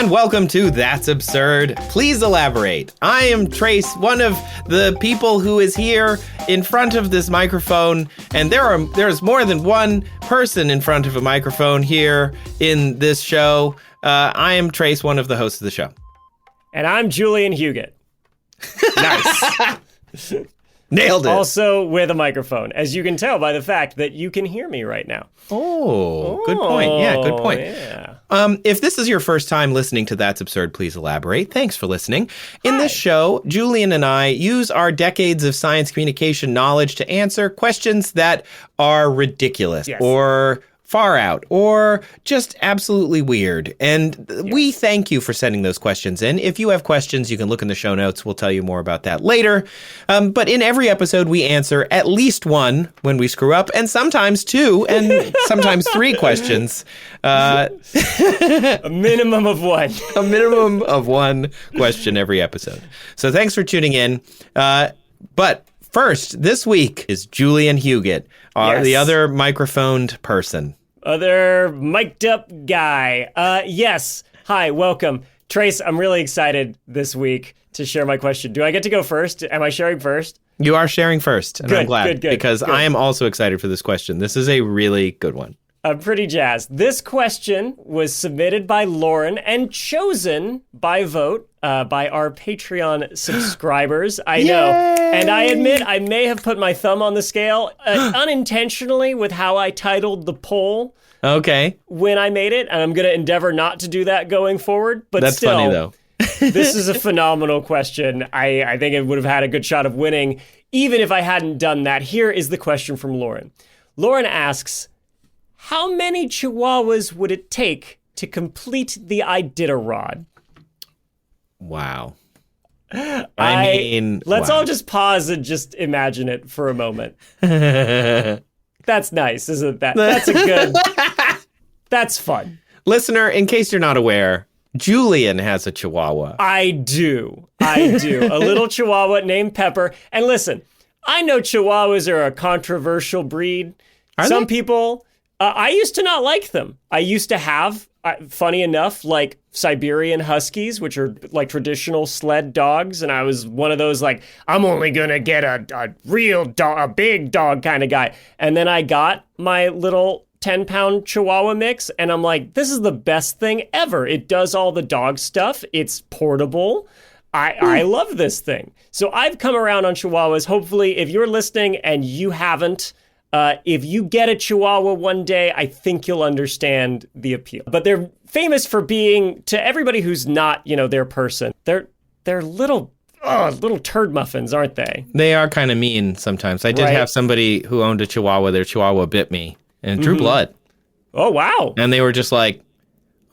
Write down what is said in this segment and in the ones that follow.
and welcome to That's Absurd. Please elaborate. I am Trace, one of the people who is here in front of this microphone, and there's more than one person in front of a microphone here in this show. I am Trace, one of the hosts of the show. And I'm Julian Huguet. Nice. Nailed it. Also with a microphone, as you can tell by the fact that you can hear me right now. Oh, good point. Yeah, good point. Yeah. If this is your first time listening to That's Absurd, please elaborate. Thanks for listening. In this show, Julian and I use our decades of science communication knowledge to answer questions that are ridiculous or far out or just absolutely weird. And we thank you for sending those questions in. If you have questions, you can look in the show notes. We'll tell you more about that later. But in every episode, we answer at least one when we screw up, and sometimes two, and sometimes three questions. A minimum of one. A minimum of one question every episode. So thanks for tuning in. But first, this week is Julian Huguet, the other microphoned person. Other mic'd up guy. Yes. Hi, welcome. Trace, I'm really excited this week to share my question. Do I get to go first? Am I sharing first? You are sharing first, and I'm glad because I am also excited for this question. This is a really good one. I'm pretty jazzed. This question was submitted by Loren and chosen by vote by our Patreon subscribers. I know. And I admit I may have put my thumb on the scale unintentionally with how I titled the poll. Okay. When I made it, and I'm going to endeavor not to do that going forward. But that's still, funny, though. This is a phenomenal question. I think it would have had a good shot of winning, even if I hadn't done that. Here is the question from Loren. Loren asks, how many chihuahuas would it take to complete the Iditarod? Wow. I mean, let's all just pause and just imagine it for a moment. That's nice, isn't that? That's a good, that's fun. Listener, in case you're not aware, Julian has a chihuahua. I do. A little chihuahua named Pepper. And listen, I know chihuahuas are a controversial breed. Some people... I used to not like them. I used to have, funny enough, like Siberian Huskies, which are like traditional sled dogs. And I was one of those like, I'm only going to get a real dog, a big dog kind of guy. And then I got my little 10-pound Chihuahua mix. And I'm like, this is the best thing ever. It does all the dog stuff. It's portable. I love this thing. So I've come around on Chihuahuas. Hopefully, if you're listening and you haven't, if you get a Chihuahua one day, I think you'll understand the appeal. But they're famous for being, to everybody who's not, their person, they're little turd muffins, aren't they? They are kind of mean sometimes. I did have somebody who owned a Chihuahua. Their Chihuahua bit me and it drew blood. Oh, wow. And they were just like,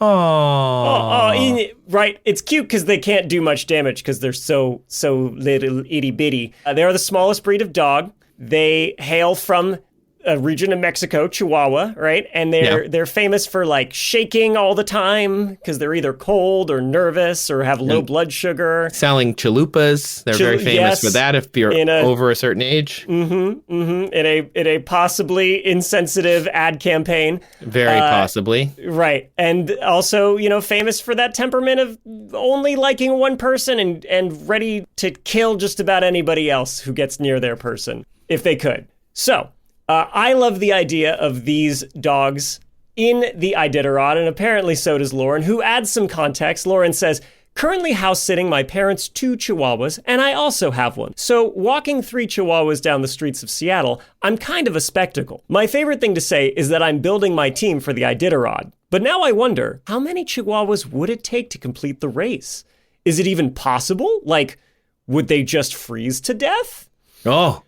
oh. Right. It's cute because they can't do much damage because they're so little itty bitty. They are the smallest breed of dog. They hail from a region of Mexico, Chihuahua, right? And they're famous for like shaking all the time because they're either cold or nervous or have low blood sugar. Selling chalupas. They're very famous for that if you're over a certain age. In a possibly insensitive ad campaign. Very possibly. Right. And also, famous for that temperament of only liking one person and ready to kill just about anybody else who gets near their person, if they could. So, I love the idea of these dogs in the Iditarod, and apparently so does Loren, who adds some context. Loren says, currently house-sitting my parents' 2 chihuahuas, and I also have one. So walking 3 chihuahuas down the streets of Seattle, I'm kind of a spectacle. My favorite thing to say is that I'm building my team for the Iditarod. But now I wonder, how many chihuahuas would it take to complete the race? Is it even possible? Like, would they just freeze to death? Oh.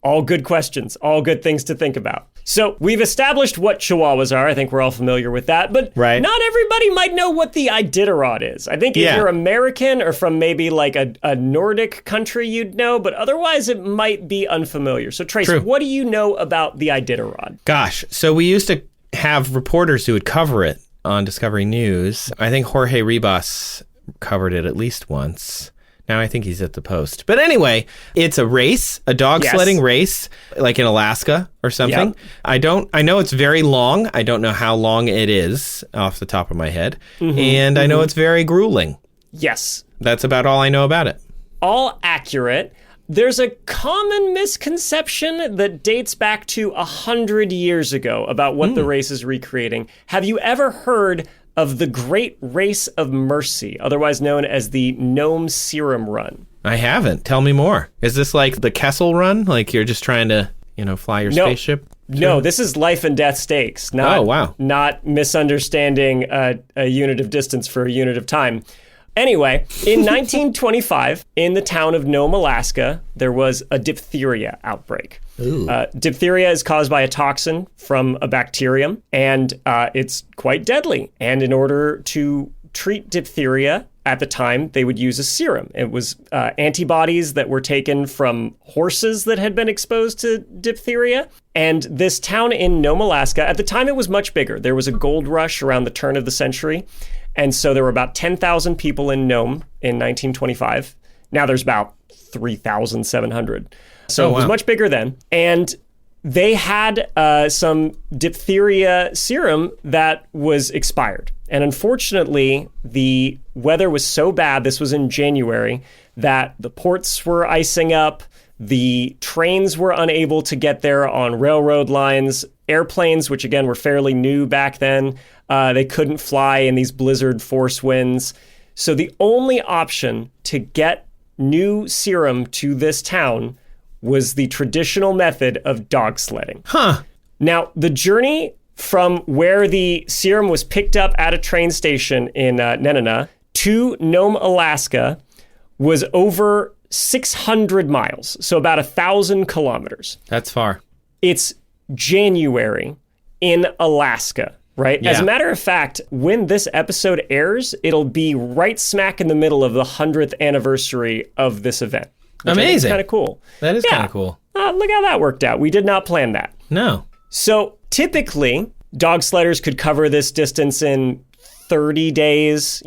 All good questions, all good things to think about. So we've established what chihuahuas are. I think we're all familiar with that. But not everybody might know what the Iditarod is. I think if you're American or from maybe like a Nordic country, you'd know. But otherwise, it might be unfamiliar. So Trace, what do you know about the Iditarod? Gosh, so we used to have reporters who would cover it on Discovery News. I think Jorge Ribas covered it at least once. Now I think he's at the post. But anyway, it's a race, a dog sledding race, like in Alaska or something. Yep. I know it's very long. I don't know how long it is off the top of my head. And I know it's very grueling. Yes. That's about all I know about it. All accurate. There's a common misconception that dates back to 100 years ago about what the race is recreating. Have you ever heard of the Great Race of Mercy, otherwise known as the Gnome Serum Run? I haven't. Tell me more. Is this like the Kessel Run? Like you're just trying to, fly your spaceship? No, this is life and death stakes. Not misunderstanding a unit of distance for a unit of time. Anyway, in 1925, in the town of Nome, Alaska, there was a diphtheria outbreak. Diphtheria is caused by a toxin from a bacterium, and it's quite deadly. And in order to treat diphtheria, at the time, they would use a serum. It was antibodies that were taken from horses that had been exposed to diphtheria. And this town in Nome, Alaska, at the time it was much bigger. There was a gold rush around the turn of the century. And so there were about 10,000 people in Nome in 1925. Now there's about 3,700. So it was much bigger then. And they had some diphtheria serum that was expired. And unfortunately, the weather was so bad, this was in January, that the ports were icing up. The trains were unable to get there on railroad lines. Airplanes, which again were fairly new back then, they couldn't fly in these blizzard force winds. So the only option to get new serum to this town was the traditional method of dog sledding. Now, the journey from where the serum was picked up at a train station in Nenana to Nome, Alaska, was over 600 miles, so about 1,000 kilometers. That's far. It's January in Alaska, right? Yeah. As a matter of fact, when this episode airs, it'll be right smack in the middle of the 100th anniversary of this event. Amazing. Kind of cool. That is kind of cool. Look how that worked out. We did not plan that. No. So typically, dog sledders could cover this distance in 30 days.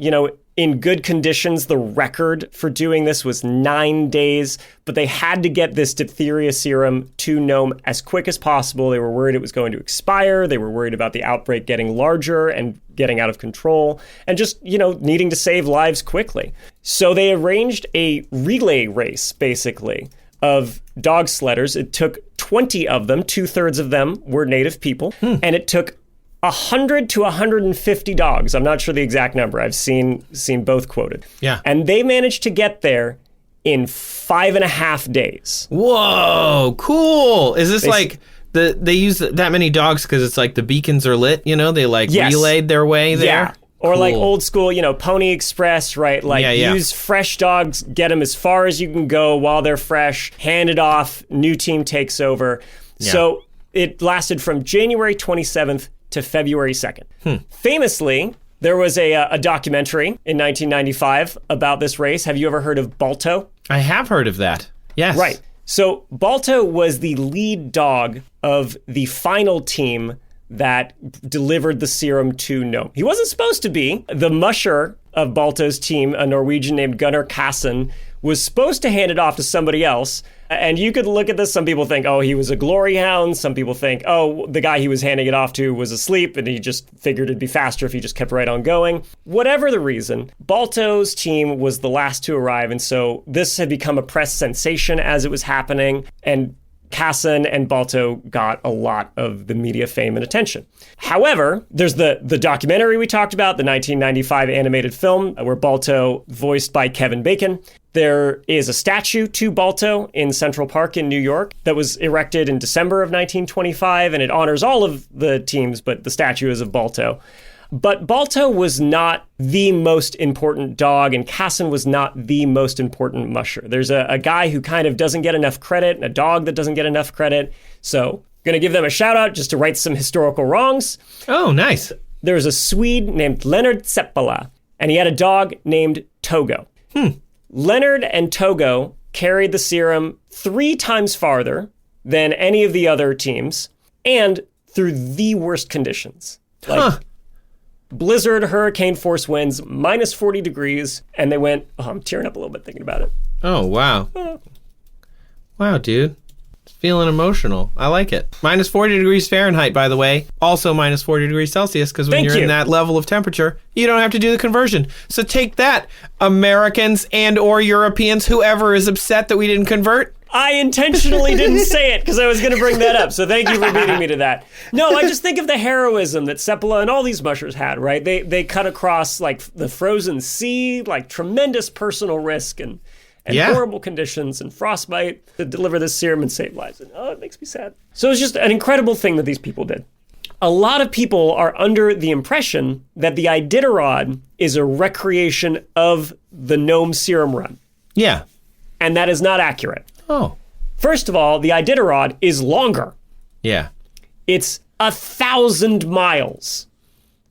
In good conditions, the record for doing this was 9 days, but they had to get this diphtheria serum to Nome as quick as possible. They were worried it was going to expire. They were worried about the outbreak getting larger and getting out of control and just, needing to save lives quickly. So they arranged a relay race, basically, of dog sledders. It took 20 of them. 2/3 of them were native people, and it took 100 to 150 dogs. I'm not sure the exact number. I've seen both quoted. Yeah. And they managed to get there in 5.5 days. Whoa, cool. Is this they use that many dogs because it's like the beacons are lit, they relayed their way there? Yeah. Or cool. Like old school, Pony Express, right? Use fresh dogs, get them as far as you can go while they're fresh, hand it off, new team takes over. Yeah. So it lasted from January 27th to February 2nd. Famously, there was a documentary in 1995 about this race. Have you ever heard of Balto? I have heard of that. Yes. Right. So Balto was the lead dog of the final team that delivered the serum to Nome. He wasn't supposed to be. The musher of Balto's team, a Norwegian named Gunnar Kassen, was supposed to hand it off to somebody else. And you could look at this. Some people think, he was a glory hound. Some people think, the guy he was handing it off to was asleep and he just figured it'd be faster if he just kept right on going. Whatever the reason, Balto's team was the last to arrive. And so this had become a press sensation as it was happening. And Kassen and Balto got a lot of the media fame and attention. However, there's the documentary we talked about, the 1995 animated film where Balto, voiced by Kevin Bacon. There is a statue to Balto in Central Park in New York that was erected in December of 1925, and it honors all of the teams, but the statue is of Balto. But Balto was not the most important dog, and Kassen was not the most important musher. There's a guy who kind of doesn't get enough credit, and a dog that doesn't get enough credit. So going to give them a shout out just to right some historical wrongs. Oh, nice. There was a Swede named Leonard Seppala, and he had a dog named Togo. Leonard and Togo carried the serum 3 times farther than any of the other teams and through the worst conditions. blizzard, hurricane force winds, minus 40 degrees, and they went, I'm tearing up a little bit thinking about it. Oh, wow. Wow, dude. Feeling emotional. I like it. Minus 40 degrees Fahrenheit, by the way. Also minus 40 degrees Celsius, because when you're in that level of temperature, you don't have to do the conversion. So take that, Americans and or Europeans, whoever is upset that we didn't convert. I intentionally didn't say it because I was going to bring that up. So thank you for beating me to that. No, I just think of the heroism that Seppala and all these mushers had, right? They cut across like the frozen sea, like tremendous personal risk and horrible conditions and frostbite to deliver this serum and save lives. And it makes me sad. So it's just an incredible thing that these people did. A lot of people are under the impression that the Iditarod is a recreation of the gnome serum run. Yeah. And that is not accurate. Oh. First of all, the Iditarod is longer. Yeah. It's 1,000 miles.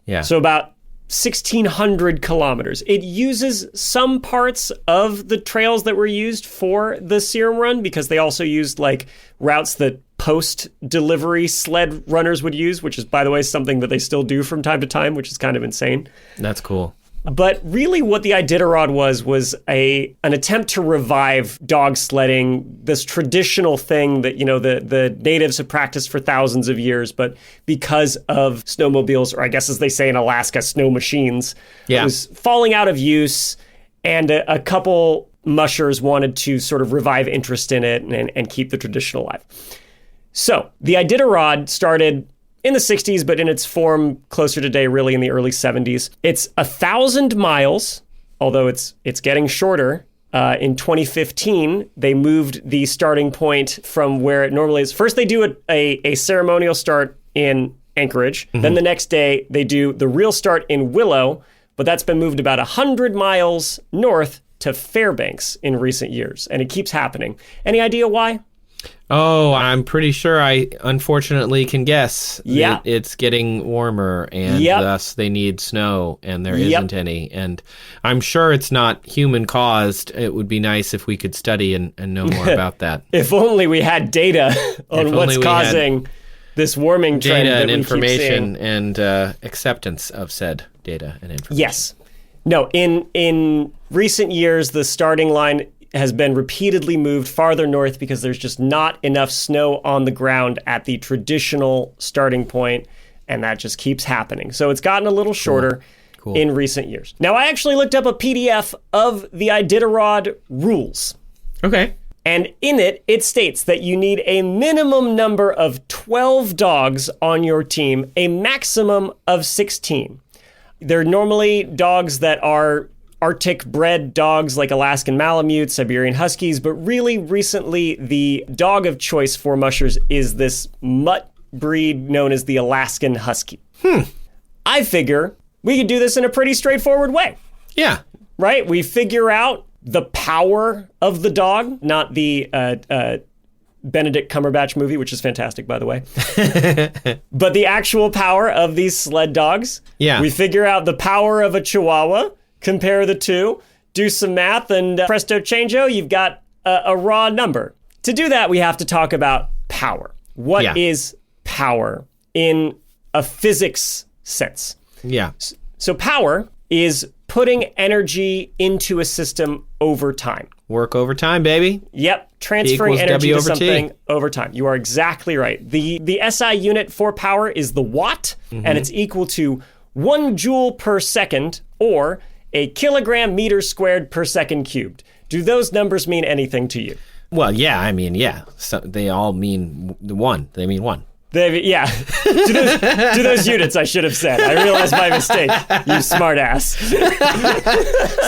Yeah. So about 1,600 kilometers. It uses some parts of the trails that were used for the serum run because they also used like routes that post-delivery sled runners would use, which is, by the way, something that they still do from time to time, which is kind of insane. That's cool. But really what the Iditarod was an attempt to revive dog sledding, this traditional thing that, the natives have practiced for thousands of years, but because of snowmobiles, or I guess as they say in Alaska, snow machines, it was falling out of use, and a couple mushers wanted to sort of revive interest in it and keep the tradition alive. So the Iditarod started in the 60s, but in its form closer today, really in the early 70s. It's 1,000 miles, although it's getting shorter. In 2015, they moved the starting point from where it normally is. First, they do a ceremonial start in Anchorage. Mm-hmm. Then the next day, they do the real start in Willow, but that's been moved about 100 miles north to Fairbanks in recent years, and it keeps happening. Any idea why? Oh, I'm pretty sure I unfortunately can guess. Yeah. It's getting warmer, and thus they need snow, and there isn't any. And I'm sure it's not human caused. It would be nice if we could study and know more about that. If only we had data on what's causing this warming trend. Data and information and acceptance of said data and information. Yes. No, in recent years, the starting line has been repeatedly moved farther north because there's just not enough snow on the ground at the traditional starting point, and that just keeps happening. So it's gotten a little shorter in recent years. Now, I actually looked up a PDF of the Iditarod rules. Okay. And in it, it states that you need a minimum number of 12 dogs on your team, a maximum of 16. They're normally dogs that are Arctic bred dogs like Alaskan Malamutes, Siberian Huskies, but really recently the dog of choice for mushers is this mutt breed known as the Alaskan Husky. I figure we could do this in a pretty straightforward way. Yeah. Right? We figure out the power of the dog, not the Benedict Cumberbatch movie, which is fantastic, by the way. But the actual power of these sled dogs. Yeah. We figure out the power of a Chihuahua, compare the two, do some math, and presto changeo, you've got a raw number. To do that, we have to talk about power. What is power in a physics sense? Yeah. So power is putting energy into a system over time. Work over time, baby. Yep. Transferring energy to something over time. You are exactly right. The SI unit for power is the watt, and it's equal to 1 joule per second, or a kilogram meter squared per second cubed. Do those numbers mean anything to you? Well, yeah, I mean, yeah. So they all mean one. They mean one. Yeah. Do those units, I should have said. I realized my mistake, you smart ass.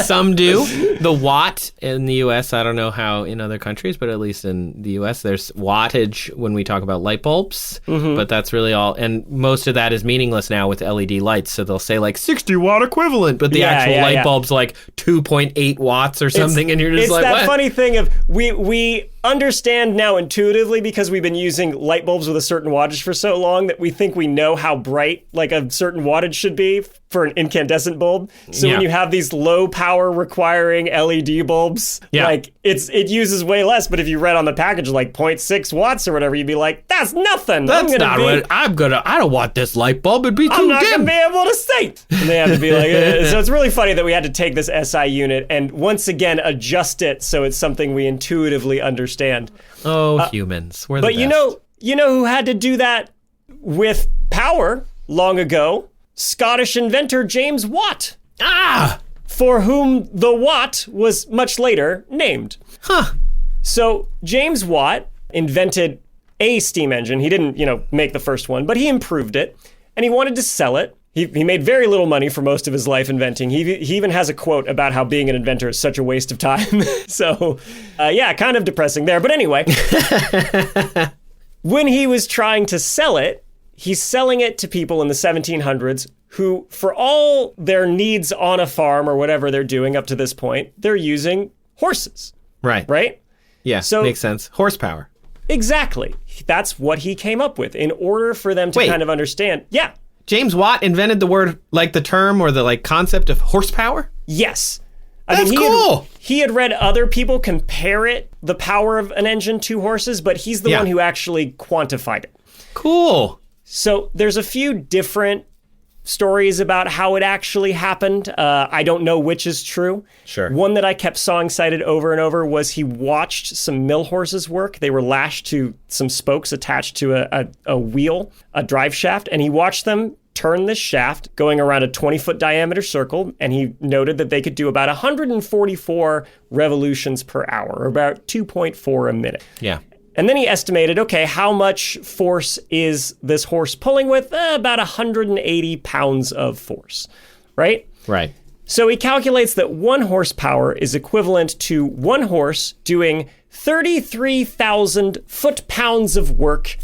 Some do. The watt in the U.S., I don't know how in other countries, but at least in the U.S., there's wattage when we talk about light bulbs, but that's really all. And most of that is meaningless now with LED lights, so they'll say like 60 watt equivalent, but the actual light bulb's like 2.8 watts or something, and you're just like, what? It's that funny thing of we understand now intuitively, because we've been using light bulbs with a certain wattage for so long, that we think we know how bright like a certain wattage should be for an incandescent bulb. So when you have these low power requiring LED bulbs, like it uses way less. But if you read on the package like 0.6 watts or whatever, you'd be like, that's nothing. That's not what I don't want this light bulb. It'd be too dim. I'm not going to be able to see. And they have to be like, so it's really funny that we had to take this SI unit and once again adjust it so it's something we intuitively understand. Oh, humans. We're the best. But you know who had to do that with power long ago? Scottish inventor James Watt. For whom the Watt was much later named. So James Watt invented a steam engine. He didn't, make the first one, but he improved it and he wanted to sell it. He made very little money for most of his life inventing. He even has a quote about how being an inventor is such a waste of time. So, kind of depressing there. But anyway, when he was trying to sell it, he's selling it to people in the 1700s who, for all their needs on a farm or whatever they're doing up to this point, they're using horses. Right? Yeah, so makes sense. Horsepower. Exactly. That's what he came up with in order for them to kind of understand. Yeah. James Watt invented the word, like the term or the like concept of horsepower? Yes. That's cool. He had read other people compare the power of an engine to horses, but he's the one who actually quantified it. Cool. So there's a few different stories about how it actually happened. I don't know which is true. Sure. One that I kept sawing cited over and over was he watched some mill horses work. They were lashed to some spokes attached to a wheel, a drive shaft, and he watched them turn this shaft going around a 20-foot diameter circle, and he noted that they could do about 144 revolutions per hour, or about 2.4 a minute. Yeah. And then he estimated, okay, how much force is this horse pulling with? About 180 pounds of force, right? Right. So he calculates that 1 horsepower is equivalent to 1 horse doing 33,000 foot-pounds of work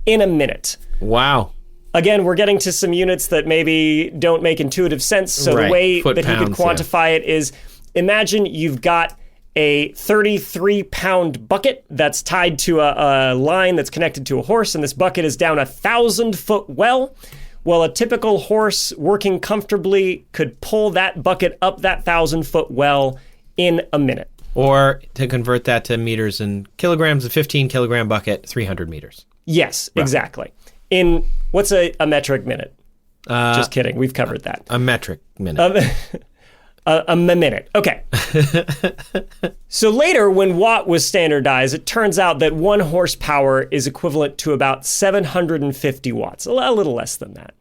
in a minute. Wow. Again, we're getting to some units that maybe don't make intuitive sense. So the way that he could quantify it is, imagine you've got a 33-pound bucket that's tied to a line that's connected to a horse, and this bucket is down a 1,000-foot well. Well, a typical horse working comfortably could pull that bucket up that 1,000-foot well in a minute. Or to convert that to meters and kilograms, a 15-kilogram bucket, 300 meters. Yes, exactly. In, what's a metric minute? Just kidding. We've covered that. A metric minute. A minute. Okay. So later, when watt was standardized, it turns out that 1 horsepower is equivalent to about 750 watts, a little less than that.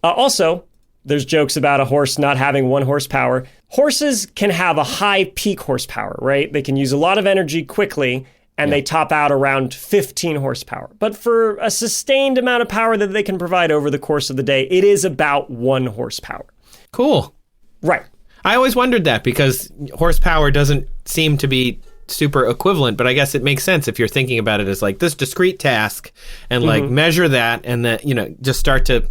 Also, there's jokes about a horse not having 1 horsepower. Horses can have a high peak horsepower, right? They can use a lot of energy quickly, and they top out around 15 horsepower. But for a sustained amount of power that they can provide over the course of the day, it is about 1 horsepower. Cool. Right. I always wondered that because horsepower doesn't seem to be super equivalent, but I guess it makes sense if you're thinking about it as like this discrete task and like measure that and then, just start to,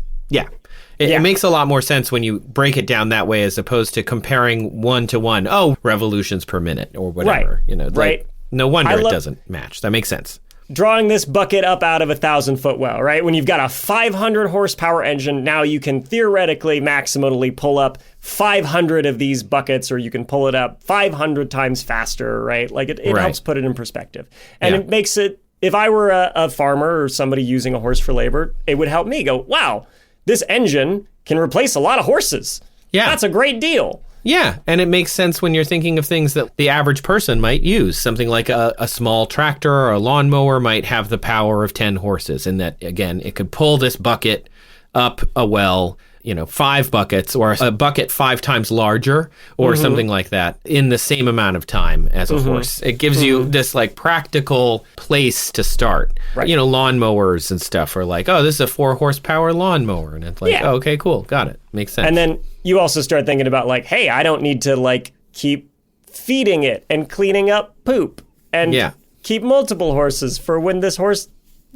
It makes a lot more sense when you break it down that way as opposed to comparing 1 to 1. Oh, revolutions per minute or whatever. Right. Right. No wonder it doesn't match. That makes sense. Drawing this bucket up out of a 1,000-foot well, right? When you've got a 500 horsepower engine, now you can theoretically maximally pull up 500 of these buckets, or you can pull it up 500 times faster, right? Like it helps put it in perspective. And it makes it, if I were a farmer or somebody using a horse for labor, it would help me go, wow, this engine can replace a lot of horses. Yeah. That's a great deal. Yeah, and it makes sense when you're thinking of things that the average person might use. Something like a small tractor or a lawnmower might have the power of 10 horses, and that, again, it could pull this bucket up a well, 5 buckets, or a bucket 5 times larger, or something like that, in the same amount of time as a horse. It gives you this, like, practical place to start. Right. Lawnmowers and stuff are like, oh, this is a 4 horsepower lawnmower, and it's like, oh, okay, cool, got it, makes sense. And then you also start thinking about like, hey, I don't need to like keep feeding it and cleaning up poop and keep multiple horses for when this horse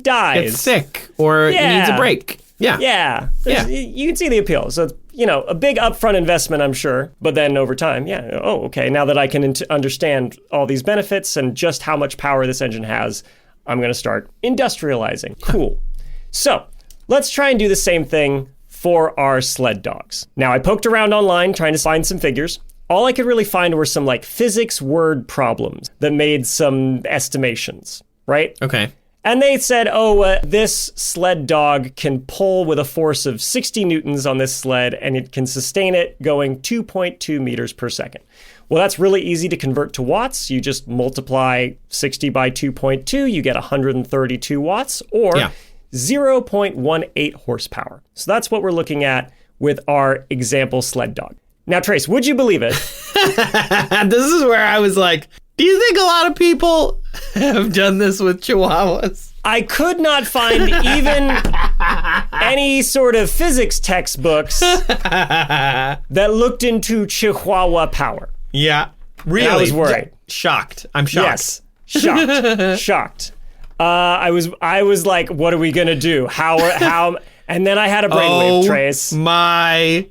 dies. It's sick or it needs a break. Yeah. You can see the appeal. So, a big upfront investment, I'm sure. But then over time, okay, now that I can understand all these benefits and just how much power this engine has, I'm going to start industrializing. Cool. So let's try and do the same thing for our sled dogs. Now, I poked around online trying to find some figures. All I could really find were some physics word problems that made some estimations, right? Okay. And they said, this sled dog can pull with a force of 60 newtons on this sled, and it can sustain it going 2.2 meters per second. Well, that's really easy to convert to watts. You just multiply 60 by 2.2, you get 132 watts, or 0.18 horsepower. So that's what we're looking at with our example sled dog. Now, Trace, would you believe it? This is where I was like, do you think a lot of people have done this with chihuahuas? I could not find even any sort of physics textbooks that looked into chihuahua power. Yeah. Really? I was worried. Shocked. I'm shocked. Yes. Shocked. Shocked. I was like, what are we going to do? How? And then I had a brainwave, Trace.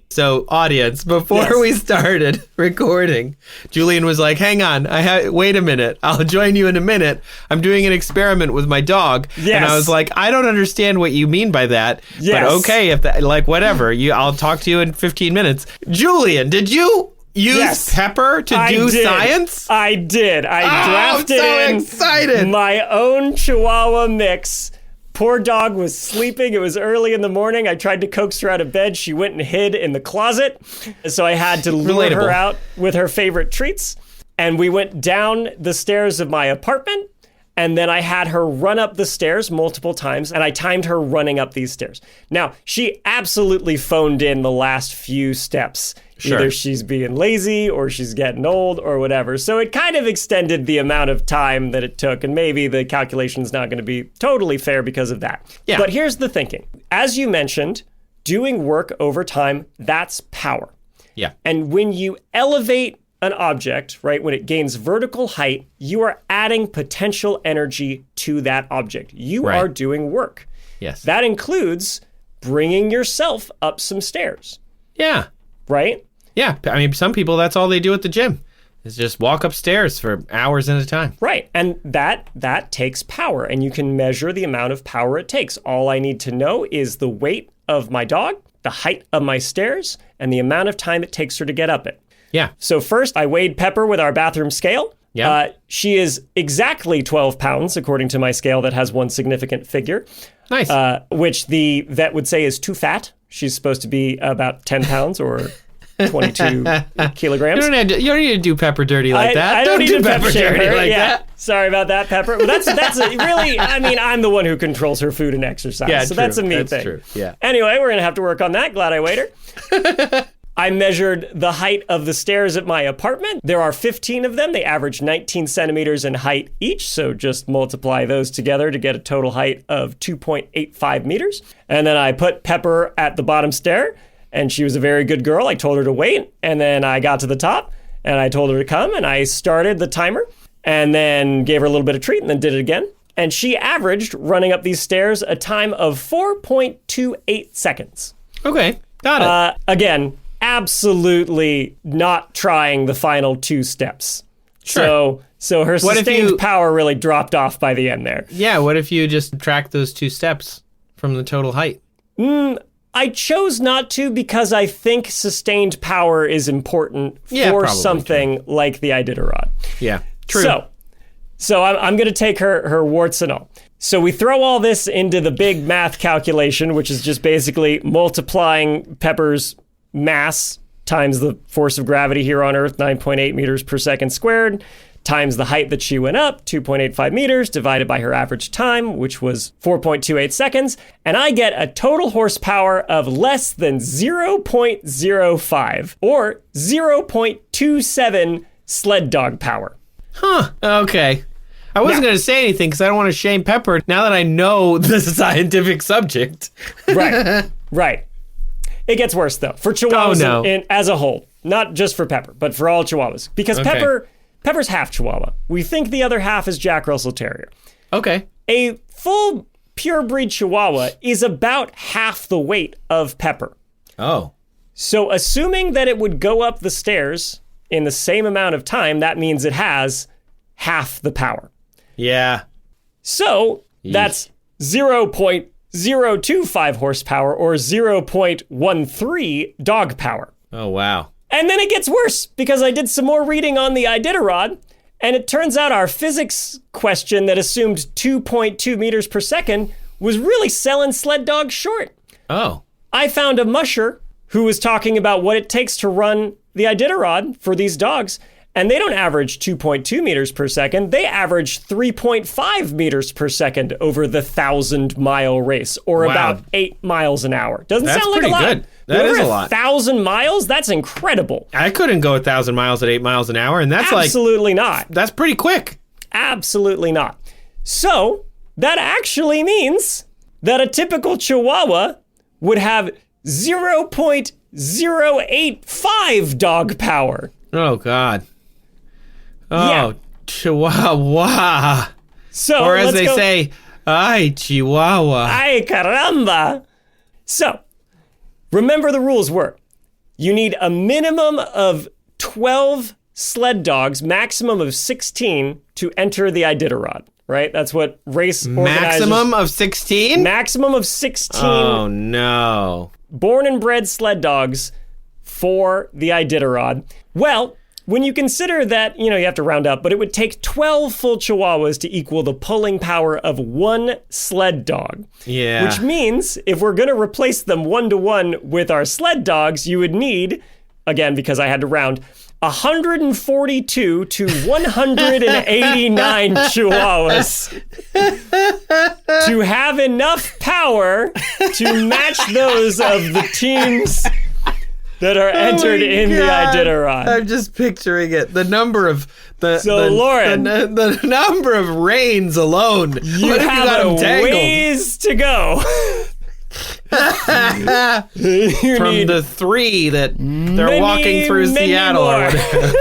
So, audience, before we started recording, Julian was like, hang on, wait a minute. I'll join you in a minute. I'm doing an experiment with my dog. Yes. And I was like, I don't understand what you mean by that. Yes. But okay, if that, whatever. I'll talk to you in 15 minutes. Julian, did you use Pepper to do science? I did. I drafted I'm so excited. My own Chihuahua mix. Poor dog was sleeping. It was early in the morning. I tried to coax her out of bed. She went and hid in the closet. So I had to lure her out with her favorite treats. And we went down the stairs of my apartment. And then I had her run up the stairs multiple times, and I timed her running up these stairs. Now, she absolutely phoned in the last few steps. Sure. Either she's being lazy or she's getting old or whatever. So it kind of extended the amount of time that it took, and maybe the calculation's not going to be totally fair because of that. Yeah. But here's the thinking. As you mentioned, doing work over time, that's power. Yeah. And when you elevate an object, right, when it gains vertical height, you are adding potential energy to that object. You are doing work. Yes. That includes bringing yourself up some stairs. Yeah. Right? Yeah. I mean, some people, that's all they do at the gym is just walk upstairs for hours at a time. Right. And that takes power, and you can measure the amount of power it takes. All I need to know is the weight of my dog, the height of my stairs, and the amount of time it takes her to get up it. Yeah. So first, I weighed Pepper with our bathroom scale. Yeah. She is exactly 12 pounds, according to my scale that has one significant figure. Nice. Which the vet would say is too fat. She's supposed to be about 10 pounds or 22 kilograms. You don't need to do Pepper dirty like that. I don't need do to Pepper dirty like that. Sorry about that, Pepper. Well, that's really, I mean, I'm the one who controls her food and exercise. Yeah, so true. that's a me That's thing. true. Yeah. Anyway, we're going to have to work on that. Glad I weighed her. I measured the height of the stairs at my apartment. There are 15 of them. They average 19 centimeters in height each. So just multiply those together to get a total height of 2.85 meters. And then I put Pepper at the bottom stair, and she was a very good girl. I told her to wait, and then I got to the top, and I told her to come, and I started the timer, and then gave her a little bit of treat, and then did it again. And she averaged, running up these stairs, a time of 4.28 seconds. Okay, got it. Again, absolutely not trying the final two steps. Sure. So her sustained power really dropped off by the end there. Yeah, what if you just subtract those 2 steps from the total height? I chose not to because I think sustained power is important for something like the Iditarod. Yeah, true. So I'm going to take her warts and all. So we throw all this into the big math calculation, which is just basically multiplying Pepper's mass times the force of gravity here on Earth, 9.8 meters per second squared, times the height that she went up, 2.85 meters, divided by her average time, which was 4.28 seconds. And I get a total horsepower of less than 0.05 or 0.27 sled dog power. Huh. Okay. I wasn't going to say anything because I don't want to shame Pepper now that I know the scientific subject. Right. Right. It gets worse, though, for Chihuahuas as a whole. Not just for Pepper, but for all Chihuahuas. Because Pepper's half Chihuahua. We think the other half is Jack Russell Terrier. Okay. A full purebred Chihuahua is about half the weight of Pepper. Oh. So assuming that it would go up the stairs in the same amount of time, that means it has half the power. Yeah. So that's 0.025 horsepower or 0.13 dog power. Oh, wow. And then it gets worse because I did some more reading on the Iditarod, and it turns out our physics question that assumed 2.2 meters per second was really selling sled dogs short. Oh. I found a musher who was talking about what it takes to run the Iditarod for these dogs, and they don't average 2.2 meters per second. They average 3.5 meters per second over the 1,000-mile race, or about 8 miles an hour. Doesn't sound like a lot. Good. That is a lot. 1,000 miles? That's incredible. I couldn't go 1,000 miles at 8 miles an hour, and that's Absolutely not. That's pretty quick. Absolutely not. So that actually means that a typical Chihuahua would have 0.085 dog power. Oh, God. Oh, Yeah. Chihuahua. So, Or as they say, ay, Chihuahua. Ay, caramba. So, remember the rules were, you need a minimum of 12 sled dogs, maximum of 16 to enter the Iditarod, right? That's what race organizers... Maximum of 16? Maximum of 16 Oh, no. born and bred sled dogs for the Iditarod. Well, when you consider that, you have to round up, but it would take 12 full Chihuahuas to equal the pulling power of one sled dog. Yeah. Which means if we're going to replace them 1-to-1 with our sled dogs, you would need, again, because I had to round, 142 to 189 Chihuahuas to have enough power to match those of the teams that are entered in the Iditarod. I'm just picturing it. The number of Loren, the number of reins alone. You what if have you got them tangled? ways to go. From the 3 that they're walking through Seattle or whatever.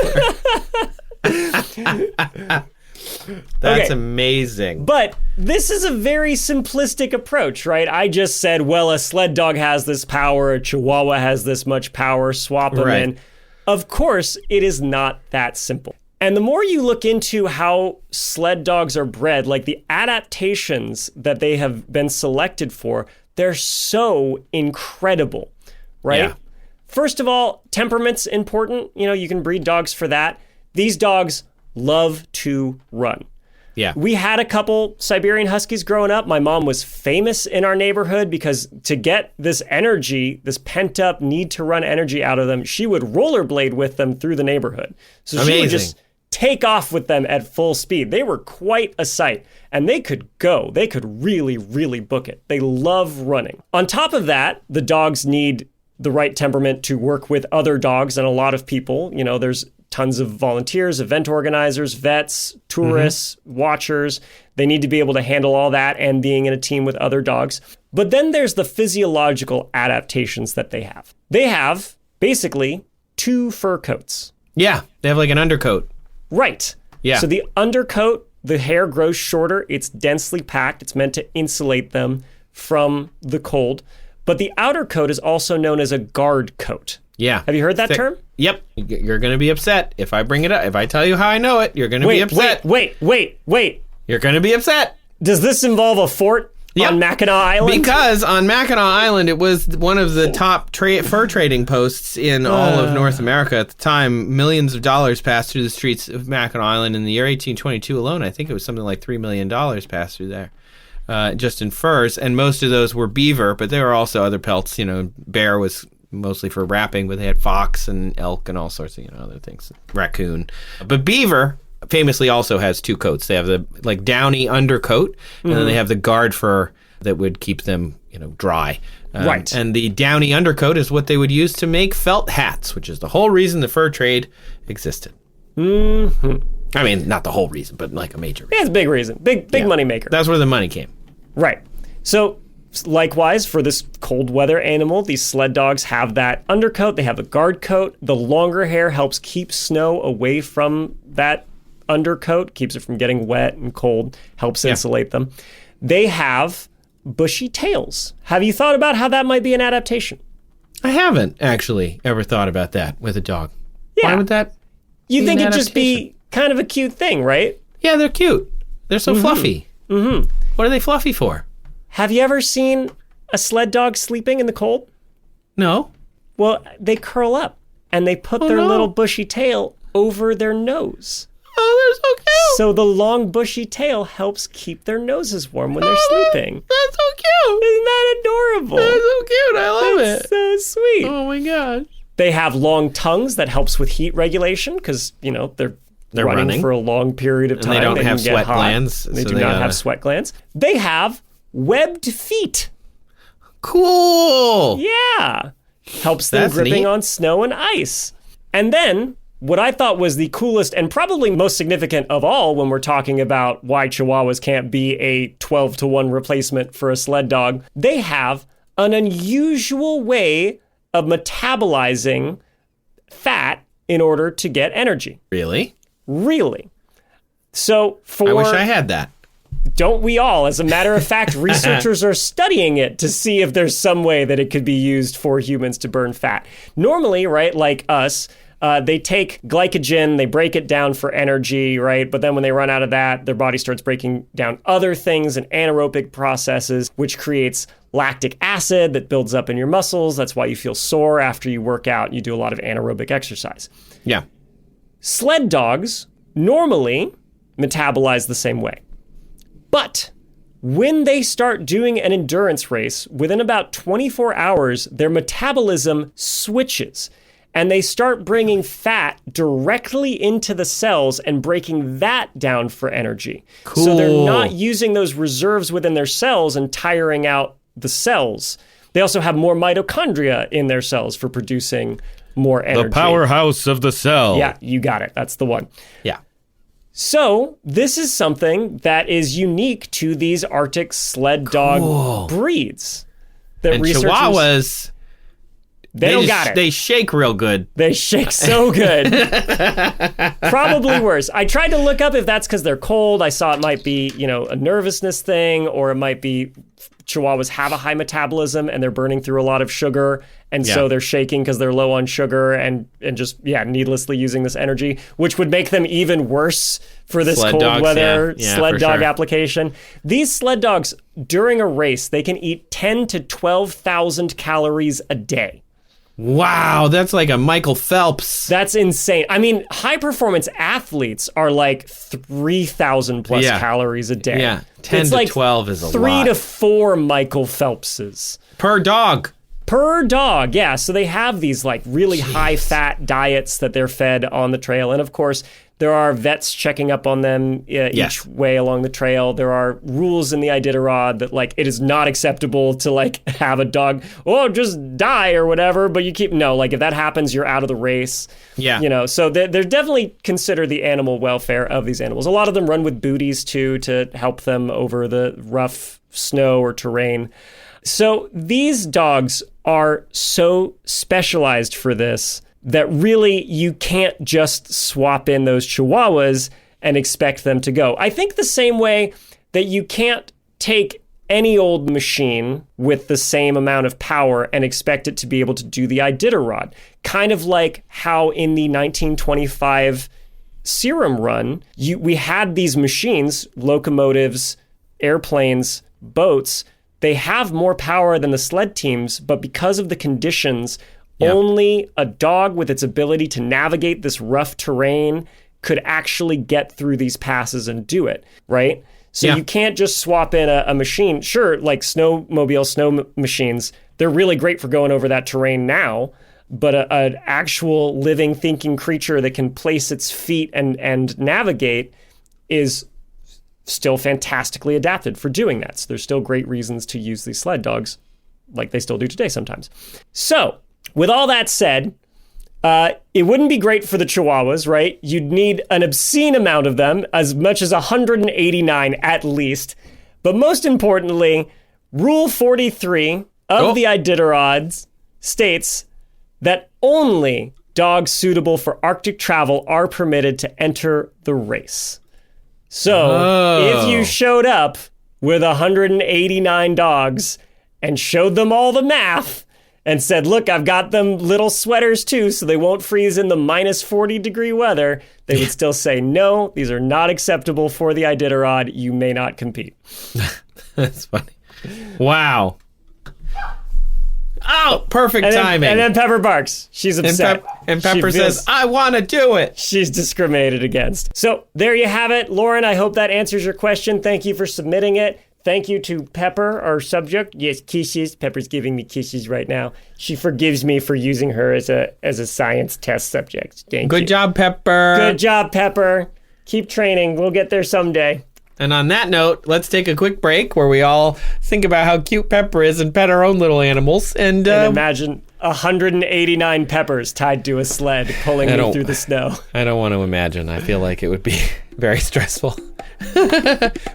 That's amazing. But this is a very simplistic approach, right? I just said, well, a sled dog has this power, a Chihuahua has this much power, swap them in. Of course, it is not that simple. And the more you look into how sled dogs are bred, like the adaptations that they have been selected for, they're so incredible, right? Yeah. First of all, temperament's important. You can breed dogs for that. These dogs love to run. Yeah. We had a couple Siberian Huskies growing up. My mom was famous in our neighborhood because to get this energy, this pent up need to run energy out of them, she would rollerblade with them through the neighborhood. So she would just take off with them at full speed. They were quite a sight, and they could go. They could really, really book it. They love running. On top of that, the dogs need the right temperament to work with other dogs and a lot of people. There's tons of volunteers, event organizers, vets, tourists, watchers. They need to be able to handle all that and being in a team with other dogs. But then there's the physiological adaptations that they have. They have basically 2 fur coats. Yeah, they have like an undercoat. Right. Yeah. So the undercoat, the hair grows shorter. It's densely packed. It's meant to insulate them from the cold. But the outer coat is also known as a guard coat. Yeah. Have you heard that term? Yep. You're going to be upset if I bring it up. If I tell you how I know it, you're going to be upset. Wait. You're going to be upset. Does this involve a fort on Mackinac Island? Because on Mackinac Island, it was one of the top fur trading posts in all of North America at the time. Millions of dollars passed through the streets of Mackinac Island in the year 1822 alone. I think it was something like $3 million passed through there. Just in furs, and most of those were beaver, but there were also other pelts. Bear was mostly for wrapping, but they had fox and elk and all sorts of other things, raccoon. But beaver famously also has 2 coats. They have the downy undercoat, and then they have the guard fur that would keep them dry. Right. And the downy undercoat is what they would use to make felt hats, which is the whole reason the fur trade existed. Mm-hmm. I mean, not the whole reason, but like a major reason. Yeah, it's a big reason. Big money maker. That's where the money came. Right. So likewise, for this cold weather animal, these sled dogs have that undercoat. They have a guard coat. The longer hair helps keep snow away from that undercoat, keeps it from getting wet and cold, helps insulate them. They have bushy tails. Have you thought about how that might be an adaptation? I haven't actually ever thought about that with a dog. Yeah. Why would that You'd be think an it'd just be adaptation? kind of a cute thing, right? Yeah, they're cute. They're so fluffy. Mm-hmm. What are they fluffy for? Have you ever seen a sled dog sleeping in the cold? No. Well, they curl up and they put their little bushy tail over their nose. Oh, they're so cute. So the long bushy tail helps keep their noses warm when they're sleeping. That's so cute. Isn't that adorable? That's so cute. I love That's it. so sweet. Oh my gosh. They have long tongues that helps with heat regulation because, they're running for a long period of time. And they don't have can get sweat hot. glands. They so do not have sweat glands. They have webbed feet. Cool. Yeah. Helps them That's gripping neat. on snow and ice. And then what I thought was the coolest and probably most significant of all when we're talking about why Chihuahuas can't be a 12-to-1 replacement for a sled dog, they have an unusual way of metabolizing fat in order to get energy. Really? Really. So I wish I had that. Don't we all? As a matter of fact, researchers are studying it to see if there's some way that it could be used for humans to burn fat. Normally, right, like us, they take glycogen, they break it down for energy, right? But then when they run out of that, their body starts breaking down other things and anaerobic processes, which creates lactic acid that builds up in your muscles. That's why you feel sore after you work out. You do a lot of anaerobic exercise. Yeah. Sled dogs normally metabolize the same way. But when they start doing an endurance race, within about 24 hours, their metabolism switches and they start bringing fat directly into the cells and breaking that down for energy. Cool. So they're not using those reserves within their cells and tiring out the cells. They also have more mitochondria in their cells for producing more energy. The powerhouse of the cell. Yeah, you got it. That's the one. Yeah. So this is something that is unique to these Arctic sled dog breeds. That And researchers, Chihuahuas, they don't got it. They shake real good. They shake so good. Probably worse. I tried to look up if that's because they're cold. I saw it might be, a nervousness thing, or it might be Chihuahuas have a high metabolism and they're burning through a lot of sugar. And so they're shaking because they're low on sugar and just, needlessly using this energy, which would make them even worse for this Sled cold dogs, weather yeah, sled for dog sure. application. These sled dogs, during a race, they can eat 10 to 12,000 calories a day. Wow, that's like a Michael Phelps. That's insane. I mean, high performance athletes are like 3,000 plus calories a day. Yeah, 10 it's to like 12 is a 3 lot. to 4 Michael Phelpses. Per dog. Per dog, yeah. So they have these like really high fat diets that they're fed on the trail. And of course, there are vets checking up on them each way along the trail. There are rules in the Iditarod that like it is not acceptable to like have a dog, just die or whatever. But if that happens, you're out of the race. Yeah. So they're definitely consider the animal welfare of these animals. A lot of them run with booties too to help them over the rough snow or terrain. So these dogs are so specialized for this that really you can't just swap in those Chihuahuas and expect them to go. I think the same way that you can't take any old machine with the same amount of power and expect it to be able to do the Iditarod. Kind of like how in the 1925 Serum Run, we had these machines, locomotives, airplanes, boats. They have more power than the sled teams, but because of the conditions, only a dog with its ability to navigate this rough terrain could actually get through these passes and do it, right? So you can't just swap in a machine. Sure, like snow machines, they're really great for going over that terrain now, but an actual living, thinking creature that can place its feet and navigate is still fantastically adapted for doing that. So there's still great reasons to use these sled dogs like they still do today sometimes. So with all that said, it wouldn't be great for the Chihuahuas, right? You'd need an obscene amount of them, as much as 189 at least. But most importantly, Rule 43 of the Iditarods states that only dogs suitable for Arctic travel are permitted to enter the race. So if you showed up with 189 dogs and showed them all the math and said, look, I've got them little sweaters too, so they won't freeze in the minus 40 degree weather, they would still say, no, these are not acceptable for the Iditarod. You may not compete. That's funny. Wow. Oh, perfect timing. And then Pepper barks. She's upset. And Pepper says, I want to do it. She's discriminated against. So there you have it. Lauren, I hope that answers your question. Thank you for submitting it. Thank you to Pepper, our subject. Yes, kisses. Pepper's giving me kisses right now. She forgives me for using her as a science test subject. Thank you. Good job, Pepper. Good job, Pepper. Keep training. We'll get there someday. And on that note, let's take a quick break where we all think about how cute Pepper is and pet our own little animals. And imagine 189 peppers tied to a sled pulling me through the snow. I don't want to imagine. I feel like it would be very stressful.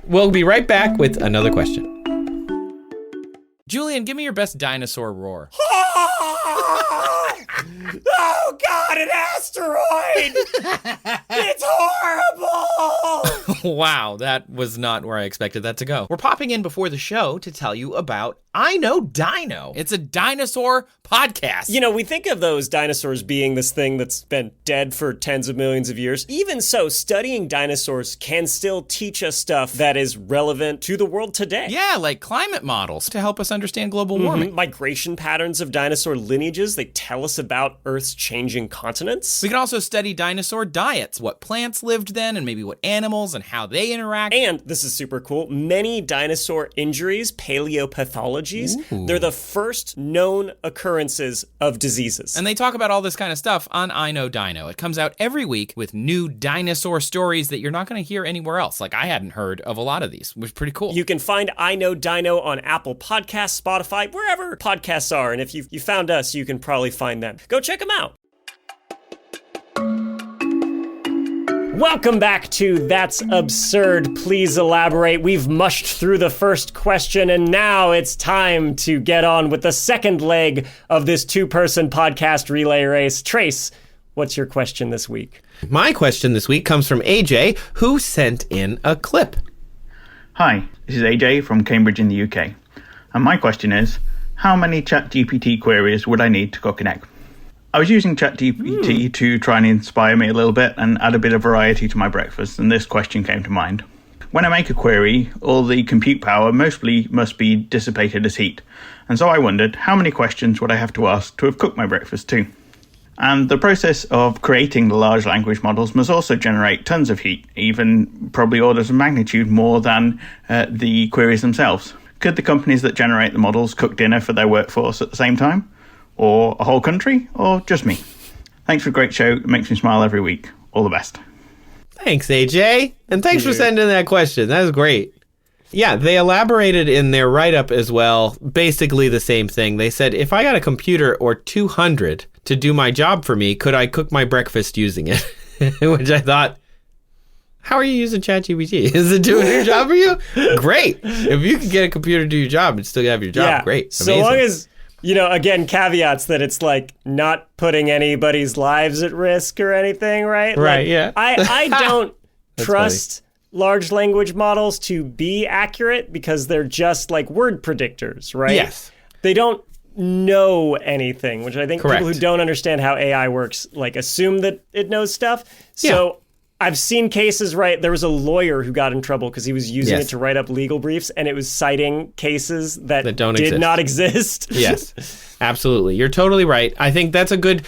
We'll be right back with another question. Julian, give me your best dinosaur roar. Oh, God, an asteroid! It's horrible! Wow, that was not where I expected that to go. We're popping in before the show to tell you about I Know Dino. It's a dinosaur podcast. You know, we think of those dinosaurs being this thing that's been dead for tens of millions of years. Even so, studying dinosaurs can still teach us stuff that is relevant to the world today. Yeah, like climate models to help us understand global warming. Migration patterns of dinosaur lineages, they tell us about Earth's changing continents. We can also study dinosaur diets, what plants lived then and maybe what animals and how they interact. And, this is super cool, many dinosaur injuries, paleopathologies, they're the first known occurrences of diseases. And they talk about all this kind of stuff on I Know Dino. It comes out every week with new dinosaur stories that you're not going to hear anywhere else. Like I hadn't heard of a lot of these, which is pretty cool. You can find I Know Dino on Apple Podcasts, Spotify, wherever podcasts are. And if you found us, you can probably find them. Go check them out. Welcome back to That's Absurd. Please elaborate. We've mushed through the first question, and now it's time to get on with the second leg of this two-person podcast relay race. Trace, what's your question this week? My question this week comes from AJ, who sent in a clip. Hi, this is AJ from Cambridge in the UK. And my question is, how many ChatGPT queries would I need to cook an egg? I was using ChatGPT to try and inspire me a little bit and add a bit of variety to my breakfast, and this question came to mind. When I make a query, all the compute power mostly must be dissipated as heat, and so I wondered how many questions would I have to ask to have cooked my breakfast too? And the process of creating the large language models must also generate tons of heat, even probably orders of magnitude more than the queries themselves. Could the companies that generate the models cook dinner for their workforce at the same time? Or a whole country? Or just me? Thanks for a great show. It makes me smile every week. All the best. Thanks, AJ. And thanks for sending that question. That was great. Yeah, they elaborated in their write-up as well, basically the same thing. They said, if I got a computer or 200 to do my job for me, could I cook my breakfast using it? Which I thought, how are you using ChatGPT? Is it doing your job for you? Great. If you can get a computer to do your job and still have your job, great. Amazing. So long as... You know, again, caveats that it's like not putting anybody's lives at risk or anything, right? Right, like, yeah. I don't trust large language models to be accurate because they're just like word predictors, right? Yes. They don't know anything, which I think Correct. people who don't understand how AI works like assume that it knows stuff. So I've seen cases, right? There was a lawyer who got in trouble because he was using it to write up legal briefs, and it was citing cases that did not exist. Yes, absolutely. You're totally right. I think that's a good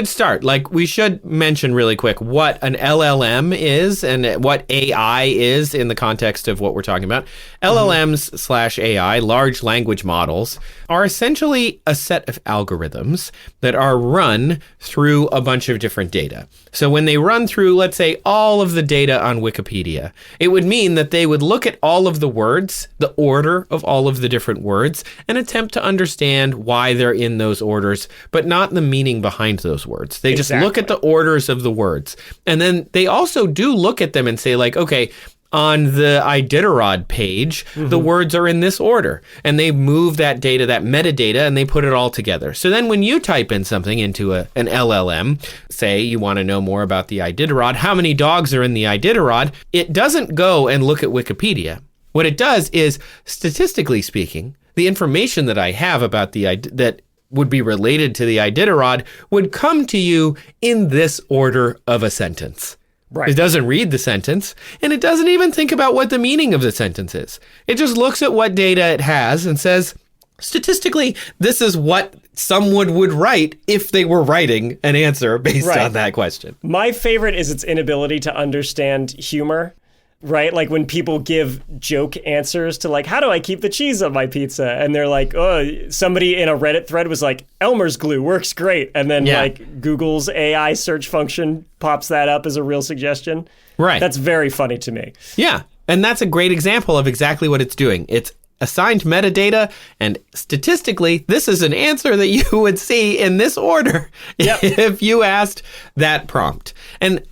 start. Like, we should mention really quick what an LLM is and what AI is in the context of what we're talking about. LLMs/AI, large language models, are essentially a set of algorithms that are run through a bunch of different data. So when they run through, let's say, all of the data on Wikipedia, it would mean that they would look at all of the words, the order of all of the different words, and attempt to understand why they're in those orders, but not the meaning behind those words. They just look at the orders of the words. And then they also do look at them and say, like, okay, on the Iditarod page, the words are in this order. And they move that data, that metadata, and they put it all together. So then when you type in something into an LLM, say you want to know more about the Iditarod, how many dogs are in the Iditarod, it doesn't go and look at Wikipedia. What it does is, statistically speaking, the information that I have about that would be related to the Iditarod would come to you in this order of a sentence. Right. It doesn't read the sentence, and it doesn't even think about what the meaning of the sentence is. It just looks at what data it has and says, statistically, this is what someone would write if they were writing an answer based on that question. My favorite is its inability to understand humor. Right? Like when people give joke answers to like, how do I keep the cheese on my pizza? And they're like, oh, somebody in a Reddit thread was like, Elmer's glue works great. And then like Google's AI search function pops that up as a real suggestion. Right. That's very funny to me. Yeah. And that's a great example of exactly what it's doing. It's assigned metadata, and statistically, this is an answer that you would see in this order if you asked that prompt. And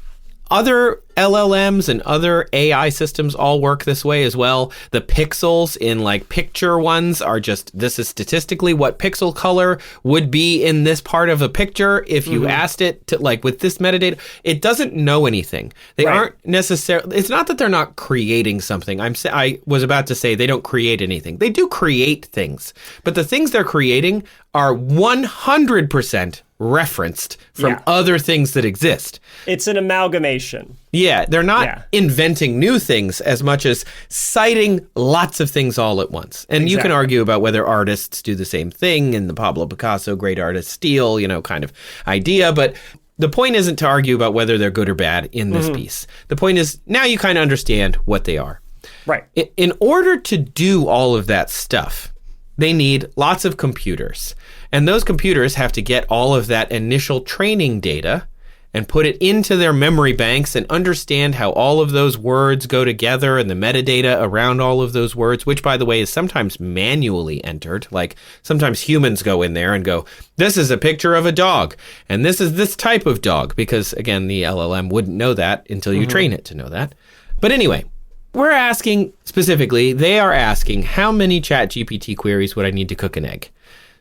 other LLMs and other AI systems all work this way as well. The pixels in like picture ones are just, this is statistically what pixel color would be in this part of a picture. If you asked it to like with this metadata, it doesn't know anything. They aren't necessarily, it's not that they're not creating something. I was about to say they don't create anything. They do create things, but the things they're creating are 100% referenced from other things that exist. It's an amalgamation. Yeah, they're not inventing new things as much as citing lots of things all at once. And you can argue about whether artists do the same thing in the Pablo Picasso, great artist steal, kind of idea. But the point isn't to argue about whether they're good or bad in this piece. The point is now you kind of understand what they are. Right. In order to do all of that stuff, they need lots of computers. And those computers have to get all of that initial training data and put it into their memory banks and understand how all of those words go together and the metadata around all of those words, which, by the way, is sometimes manually entered. Like sometimes humans go in there and go, this is a picture of a dog, and this is this type of dog, because, again, the LLM wouldn't know that until you train it to know that. But anyway, we're asking specifically, they are asking, how many ChatGPT queries would I need to cook an egg?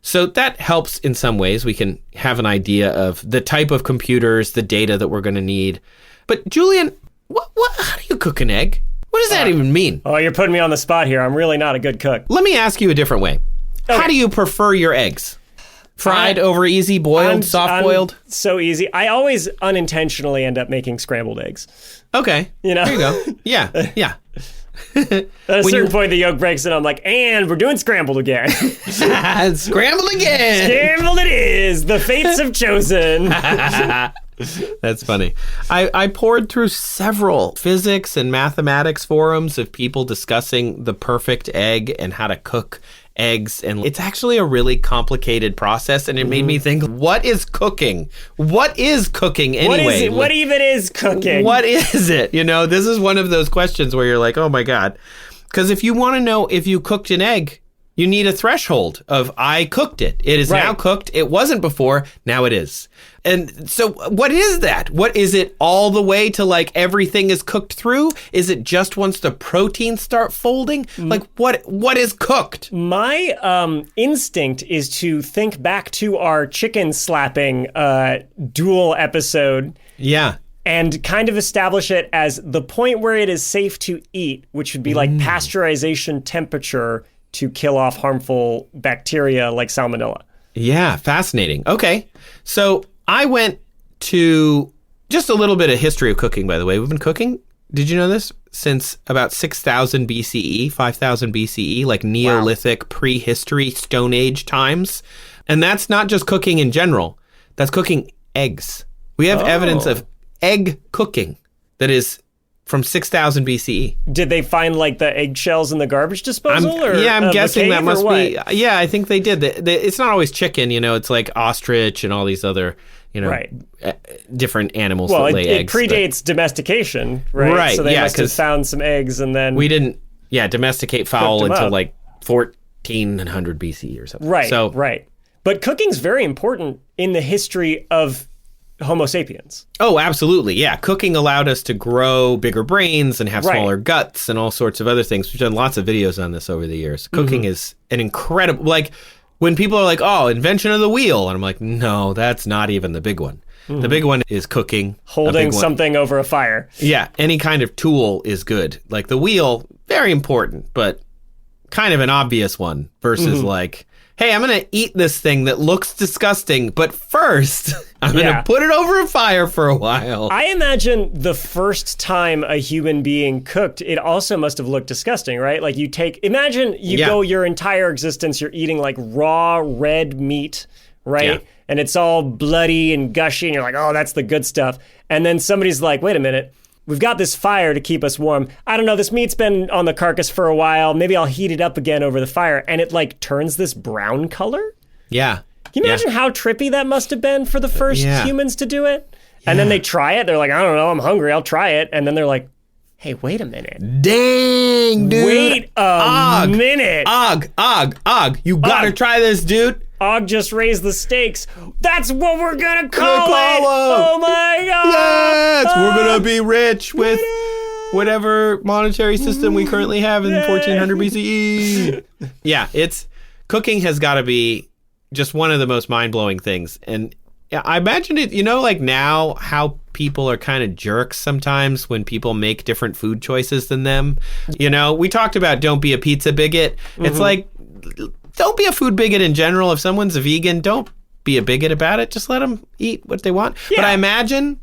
So that helps in some ways. We can have an idea of the type of computers, the data that we're going to need. But Julian, how do you cook an egg? What does that even mean? Oh, you're putting me on the spot here. I'm really not a good cook. Let me ask you a different way. Okay. How do you prefer your eggs? Fried, over easy, boiled, soft-boiled? So easy. I always unintentionally end up making scrambled eggs. Okay. There you go. Yeah. At a certain point, the yolk breaks and I'm like, and we're doing scrambled again. Scrambled again. Scrambled it is. The fates have chosen. That's funny. I poured through several physics and mathematics forums of people discussing the perfect egg and how to cook eggs, and it's actually a really complicated process, and it made me think, what is cooking? What is cooking anyway? What is it? What even is cooking? What is it? This is one of those questions where you're like, oh my God. Because if you want to know if you cooked an egg, you need a threshold of I cooked it. It is now cooked. It wasn't before. Now it is. And so what is that? What is it all the way to like everything is cooked through? Is it just once the proteins start folding? Like what is cooked? My instinct is to think back to our chicken slapping duel episode. Yeah. And kind of establish it as the point where it is safe to eat, which would be like pasteurization temperature to kill off harmful bacteria like salmonella. Yeah, fascinating. Okay. So I went to just a little bit of history of cooking, by the way. We've been cooking, did you know this? Since about 6,000 BCE, 5,000 BCE, like Neolithic prehistory Stone Age times. And that's not just cooking in general. That's cooking eggs. We have evidence of egg cooking that is from 6,000 BCE. Did they find like the eggshells in the garbage disposal? I'm guessing that must be. Yeah, I think they did. It's not always chicken, it's like ostrich and all these other, different animals that lay eggs. Well, it predates domestication, right? Right, so they must have found some eggs and then... We didn't, domesticate fowl until like 1400 BCE or something. Right, right. But cooking's very important in the history of Homo sapiens. Oh, absolutely. Yeah. Cooking allowed us to grow bigger brains and have smaller guts and all sorts of other things. We've done lots of videos on this over the years. Cooking is an incredible, like when people are like, oh, invention of the wheel. And I'm like, no, that's not even the big one. The big one is cooking. Holding something over a fire. Yeah. Any kind of tool is good. Like the wheel, very important, but kind of an obvious one versus like, hey, I'm going to eat this thing that looks disgusting, but first I'm going to put it over a fire for a while. I imagine the first time a human being cooked, it also must have looked disgusting, right? Like imagine you go your entire existence, you're eating like raw red meat, right? Yeah. And it's all bloody and gushy, and you're like, oh, that's the good stuff. And then somebody's like, wait a minute. We've got this fire to keep us warm. I don't know, this meat's been on the carcass for a while. Maybe I'll heat it up again over the fire. And it like turns this brown color? Yeah. Can you imagine how trippy that must have been for the first humans to do it? And then they try it. They're like, I don't know, I'm hungry. I'll try it. And then they're like, hey, wait a minute. Dang, dude. Wait a minute. Og. You gotta try this, dude. Og just raised the stakes. That's what we're gonna call it. Oh my God. Yes, we're gonna be rich with whatever monetary system we currently have in 1400 BCE. Yeah, cooking has got to be just one of the most mind-blowing things. And I imagine it, like now how people are kind of jerks sometimes when people make different food choices than them. We talked about don't be a pizza bigot. Mm-hmm. It's like, don't be a food bigot in general. If someone's a vegan, don't be a bigot about it. Just let them eat what they want. Yeah. But I imagine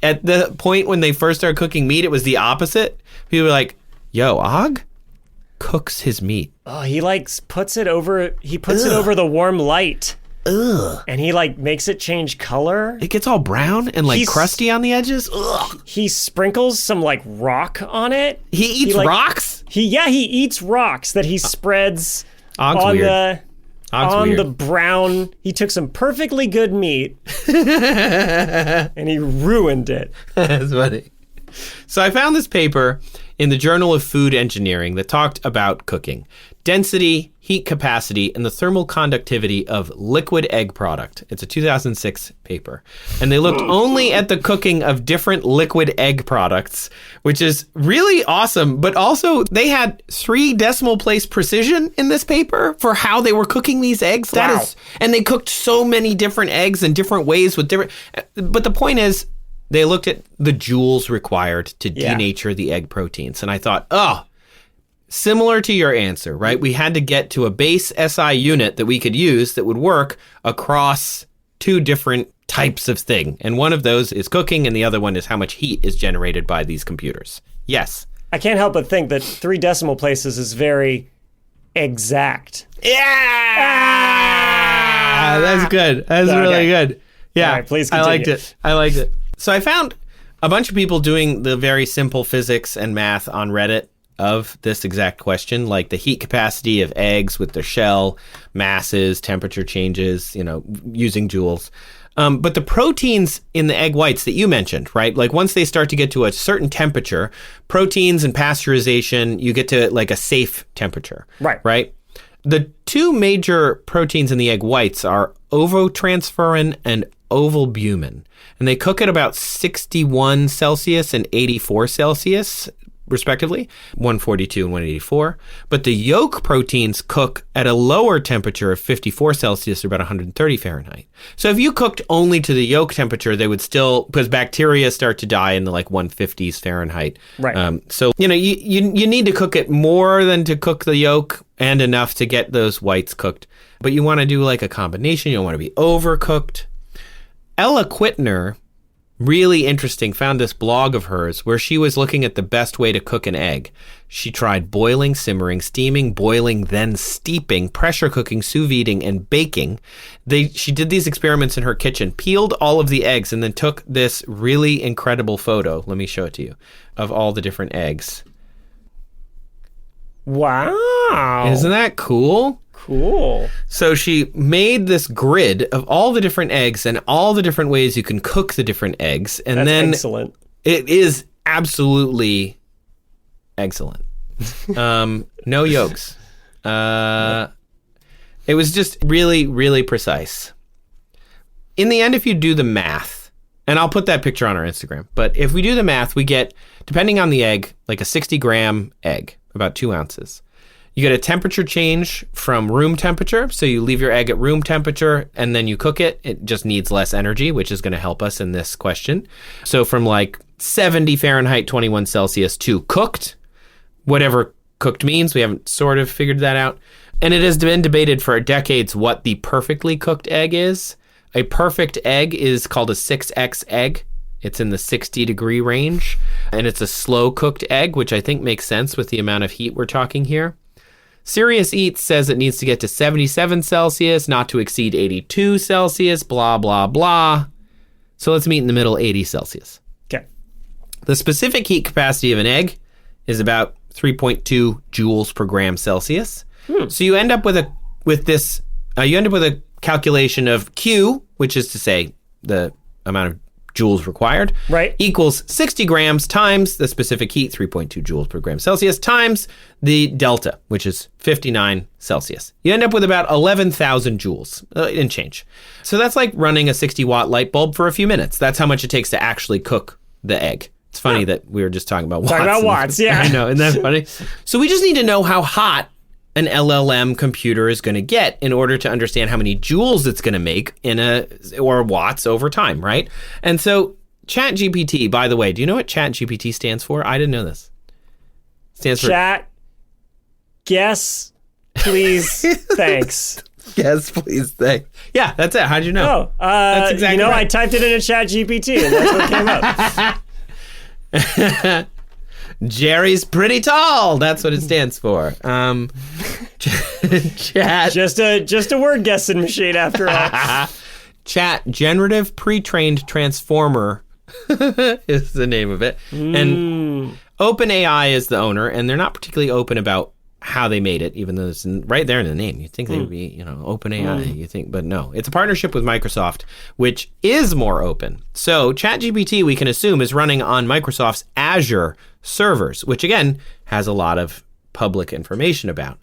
at the point when they first started cooking meat, it was the opposite. People were like, yo, Og cooks his meat. Oh, he puts it over the warm light. Ugh. And he makes it change color. It gets all brown and crusty on the edges. Ugh. He sprinkles some rock on it. He eats rocks? He eats rocks that he spreads Og's on weird. the brown. He took some perfectly good meat and he ruined it. That's funny. So I found this paper in the Journal of Food Engineering that talked about cooking, density, heat capacity, and the thermal conductivity of liquid egg product. It's a 2006 paper. And they looked only at the cooking of different liquid egg products, which is really awesome. But also, they had 3 decimal place precision in this paper for how they were cooking these eggs. Wow. And they cooked so many different eggs in different ways with different... But the point is, they looked at the joules required to denature the egg proteins. And I thought, similar to your answer, right? We had to get to a base SI unit that we could use that would work across 2 different types of thing. And one of those is cooking, and the other one is how much heat is generated by these computers. Yes. I can't help but think that 3 decimal places is very exact. Yeah! That's good. That's really good. Yeah, right, please continue. I liked it. So I found a bunch of people doing the very simple physics and math on Reddit of this exact question, like the heat capacity of eggs with their shell, masses, temperature changes, using joules. But the proteins in the egg whites that you mentioned, right? Like once they start to get to a certain temperature, proteins and pasteurization, you get to a safe temperature. Right? The 2 major proteins in the egg whites are ovotransferrin and ovalbumin. And they cook at about 61 Celsius and 84 Celsius, respectively, 142 and 184. But the yolk proteins cook at a lower temperature of 54 Celsius or about 130 Fahrenheit. So if you cooked only to the yolk temperature, they would still, because bacteria start to die in the 150s Fahrenheit. Right. So, you need to cook it more than to cook the yolk and enough to get those whites cooked. But you want to do a combination. You don't want to be overcooked. Ella Quittner, really interesting, found this blog of hers where she was looking at the best way to cook an egg. She tried boiling, simmering, steaming, boiling, then steeping, pressure cooking, sous videing, and baking. She did these experiments in her kitchen, peeled all of the eggs, and then took this really incredible photo. Let me show it to you, of all the different eggs. Wow. Isn't that cool? Cool. So she made this grid of all the different eggs and all the different ways you can cook the different eggs. And That's excellent. It is absolutely excellent. No yolks. It was just really, really precise. In the end, if you do the math, and I'll put that picture on our Instagram, but if we do the math, we get, depending on the egg, a 60-gram egg, about 2 ounces. You get a temperature change from room temperature. So you leave your egg at room temperature and then you cook it. It just needs less energy, which is going to help us in this question. So from 70 Fahrenheit, 21 Celsius to cooked, whatever cooked means, we haven't sort of figured that out. And it has been debated for decades what the perfectly cooked egg is. A perfect egg is called a 6X egg. It's in the 60-degree range, and it's a slow-cooked egg, which I think makes sense with the amount of heat we're talking here. Serious Eats says it needs to get to 77 Celsius, not to exceed 82 Celsius, blah, blah, blah. So let's meet in the middle, 80 Celsius. Okay. The specific heat capacity of an egg is about 3.2 joules per gram Celsius. So you end up with a calculation of Q, which is to say the amount of joules required, right, equals 60 grams times the specific heat, 3.2 joules per gram Celsius, times the delta, which is 59 Celsius. You end up with about 11,000 joules in change. So that's like running a 60-watt light bulb for a few minutes. That's how much it takes to actually cook the egg. It's funny that we were just talking about watts. Talking about watts, yeah. I know, isn't that funny? So we just need to know how hot an LLM computer is going to get in order to understand how many joules it's going to make or watts over time, right? And so ChatGPT, by the way, do you know what ChatGPT stands for? I didn't know this. Stands for Chat. Guess, please, thanks. Yes, please, thanks. Yeah, that's it. How'd you know? Oh, that's exactly right. I typed it in a ChatGPT, and that's what came up. Jerry's pretty tall. That's what it stands for. Chat. Just a word guessing machine after all. Chat generative pre-trained transformer is the name of it. And OpenAI is the owner, and they're not particularly open about how they made it, even though it's right there in the name. You'd think they would be, OpenAI, you think, but no. It's a partnership with Microsoft, which is more open. So ChatGPT, we can assume, is running on Microsoft's Azure servers, which again has a lot of public information about.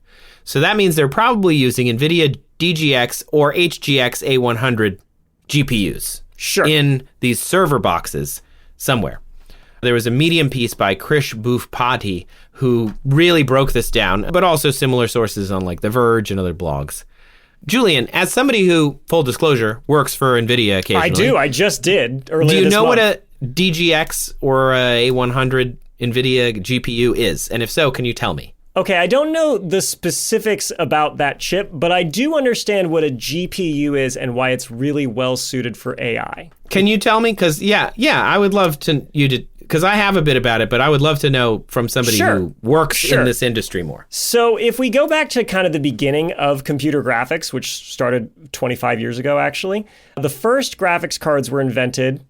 So that means they're probably using NVIDIA DGX or HGX A100 GPUs in these server boxes somewhere. There was a Medium piece by Krish Bhupathi who really broke this down, but also similar sources on like The Verge and other blogs. Julian, as somebody who, full disclosure, works for NVIDIA occasionally. I do. I just did earlier this month. Do you know what a DGX or a A100 NVIDIA GPU is? And if so, can you tell me? Okay, I don't know the specifics about that chip, but I do understand what a GPU is and why it's really well suited for AI. Can you tell me? Because I would love because I have a bit about it, but I would love to know from somebody who works in this industry more. So if we go back to kind of the beginning of computer graphics, which started 25 years ago, actually, the first graphics cards were invented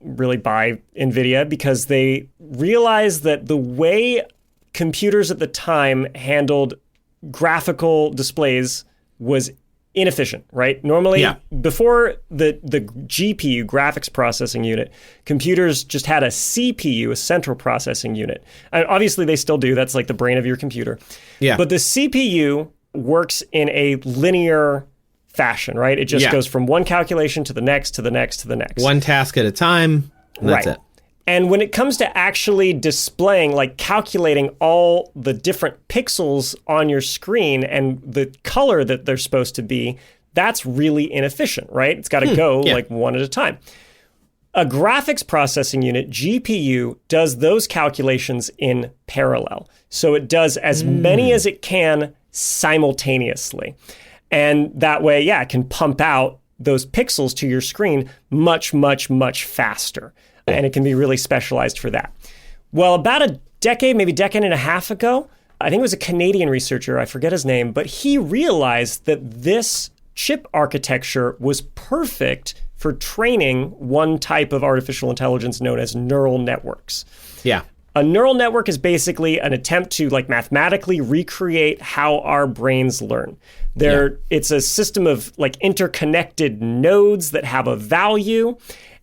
really by NVIDIA because they realized that the way computers at the time handled graphical displays was inefficient, right? Normally, before the GPU, graphics processing unit, computers just had a CPU, a central processing unit. And obviously, they still do. That's like the brain of your computer. Yeah. But the CPU works in a linear fashion, right? It just goes from one calculation to the next, to the next, to the next. One task at a time. That's it. And when it comes to actually displaying, like calculating all the different pixels on your screen and the color that they're supposed to be, that's really inefficient, right? It's got to go like one at a time. A graphics processing unit, GPU, does those calculations in parallel. So it does as many as it can simultaneously. And that way, it can pump out those pixels to your screen much, much, much faster. And it can be really specialized for that. Well, about a decade, maybe decade and a half ago, I think it was a Canadian researcher, I forget his name, but he realized that this chip architecture was perfect for training one type of artificial intelligence known as neural networks. Yeah. A neural network is basically an attempt to like mathematically recreate how our brains learn. It's a system of like interconnected nodes that have a value.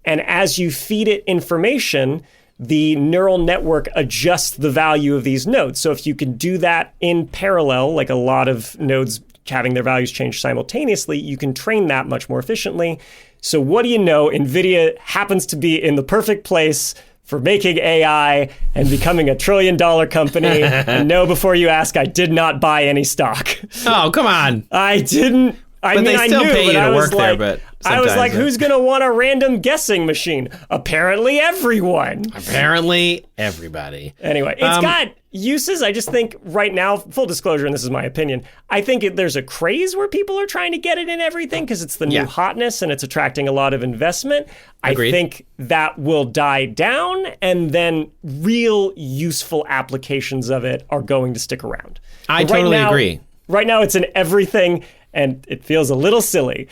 And as you feed it information, the neural network adjusts the value of these nodes. So if you can do that in parallel, like a lot of nodes having their values change simultaneously, you can train that much more efficiently. So what do you know? NVIDIA happens to be in the perfect place for making AI and becoming $1 trillion company. And no, before you ask, I did not buy any stock. Oh, come on. I didn't. I mean, I knew, pay you but to I was work like, there, but I was like, who's going to want a random guessing machine? Apparently everyone. Apparently everybody. Anyway, it's got, uses. I just think right now, full disclosure, and this is my opinion, I think there's a craze where people are trying to get it in everything because it's the new hotness and it's attracting a lot of investment. Agreed. I think that will die down, and then real useful applications of it are going to stick around. I totally agree. Right now, it's in everything, and it feels a little silly.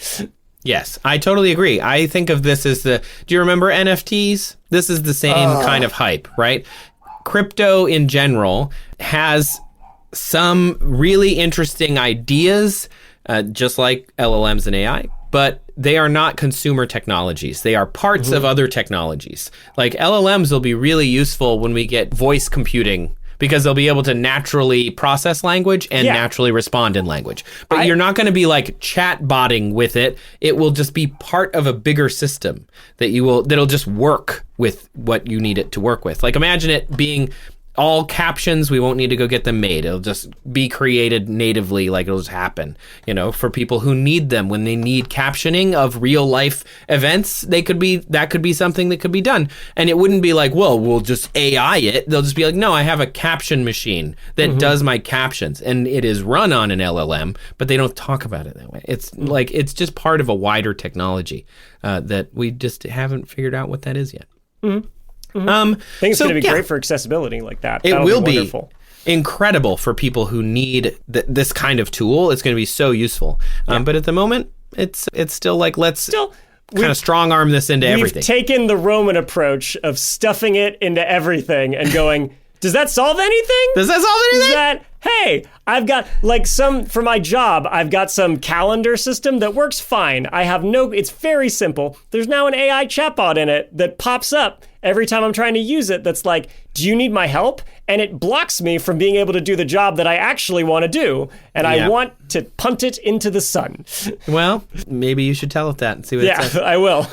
Yes, I totally agree. I think of this as do you remember NFTs? This is the same kind of hype, right? Crypto in general has some really interesting ideas, just like LLMs and AI, but they are not consumer technologies. They are parts of other technologies. Like LLMs will be really useful when we get voice computing, because they'll be able to naturally process language and naturally respond in language. But you're not going to be like chat-botting with it. It will just be part of a bigger system that'll just work with what you need it to work with. Like imagine it being all captions. We won't need to go get them made. It'll just be created natively, like it'll just happen, for people who need them. When they need captioning of real life events, that could be something that could be done. And it wouldn't be like, well, we'll just AI it. They'll just be like, no, I have a caption machine that does my captions, and it is run on an LLM, but they don't talk about it that way. It's like, it's just part of a wider technology that we just haven't figured out what that is yet. I think it's going to be great for accessibility like that. It will be wonderful. Incredible for people who need this kind of tool. It's going to be so useful. But at the moment, it's still like, let's kind of strong arm this into everything. We've taken the Roman approach of stuffing it into everything and going, does that solve anything? Does that solve anything? Hey, I've got for my job, I've got some calendar system that works fine. It's very simple. There's now an AI chatbot in it that pops up every time I'm trying to use it. That's like, do you need my help? And it blocks me from being able to do the job that I actually want to do. And I want to punt it into the sun. Well, maybe you should tell it that and see what it says. Yeah, I will.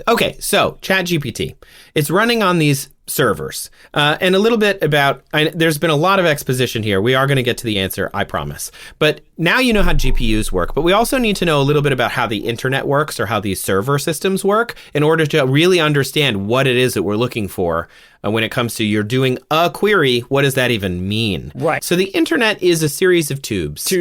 Okay, so ChatGPT. It's running on these servers. And a little bit about, there's been a lot of exposition here. We are going to get to the answer, I promise. But now you know how GPUs work, but we also need to know a little bit about how the internet works or how these server systems work in order to really understand what it is that we're looking for when it comes to you're doing a query. What does that even mean? Right. So the internet is a series of tubes.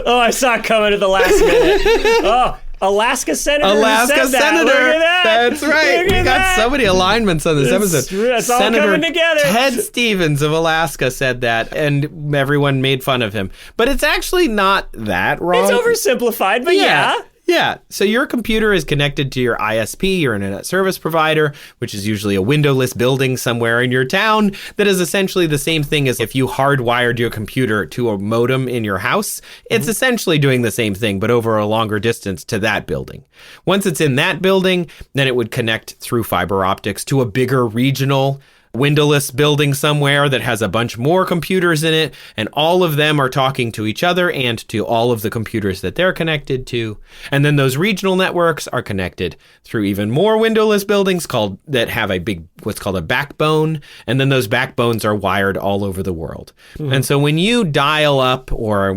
Oh, I saw it coming at the last minute. Oh, Alaska Senator. Alaska Senator. Look at that. That's right. We got so many alignments on this episode. It's all coming together. Ted Stevens of Alaska said that, and everyone made fun of him. But it's actually not that wrong. It's oversimplified, but yeah. Yeah. So your computer is connected to your ISP, your internet service provider, which is usually a windowless building somewhere in your town that is essentially the same thing as if you hardwired your computer to a modem in your house. It's essentially doing the same thing, but over a longer distance to that building. Once it's in that building, then it would connect through fiber optics to a bigger regional windowless building somewhere that has a bunch more computers in it, and all of them are talking to each other and to all of the computers that they're connected to. And then those regional networks are connected through even more windowless buildings that have a big, what's called a backbone. And then those backbones are wired all over the world. And so when you dial up or,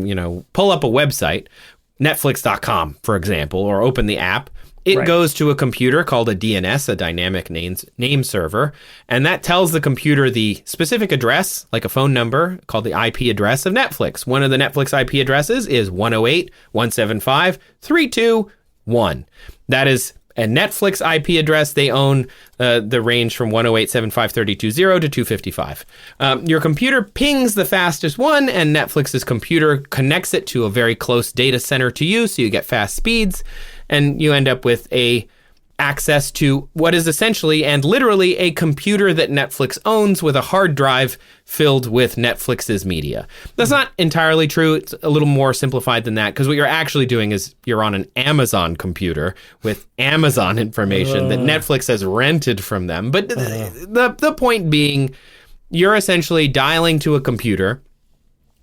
pull up a website, Netflix.com, for example, or open the app, it goes to a computer called a DNS, a dynamic name server, and that tells the computer the specific address, like a phone number, called the IP address of Netflix. One of the Netflix IP addresses is 108.175.321. That is a Netflix IP address. They own the range from 108.75.32.0 to 255. Your computer pings the fastest one, and Netflix's computer connects it to a very close data center to you, so you get fast speeds. And you end up with access to what is essentially and literally a computer that Netflix owns with a hard drive filled with Netflix's media. That's not entirely true. It's a little more simplified than that, because what you're actually doing is you're on an Amazon computer with Amazon information that Netflix has rented from them. But the point being, you're essentially dialing to a computer.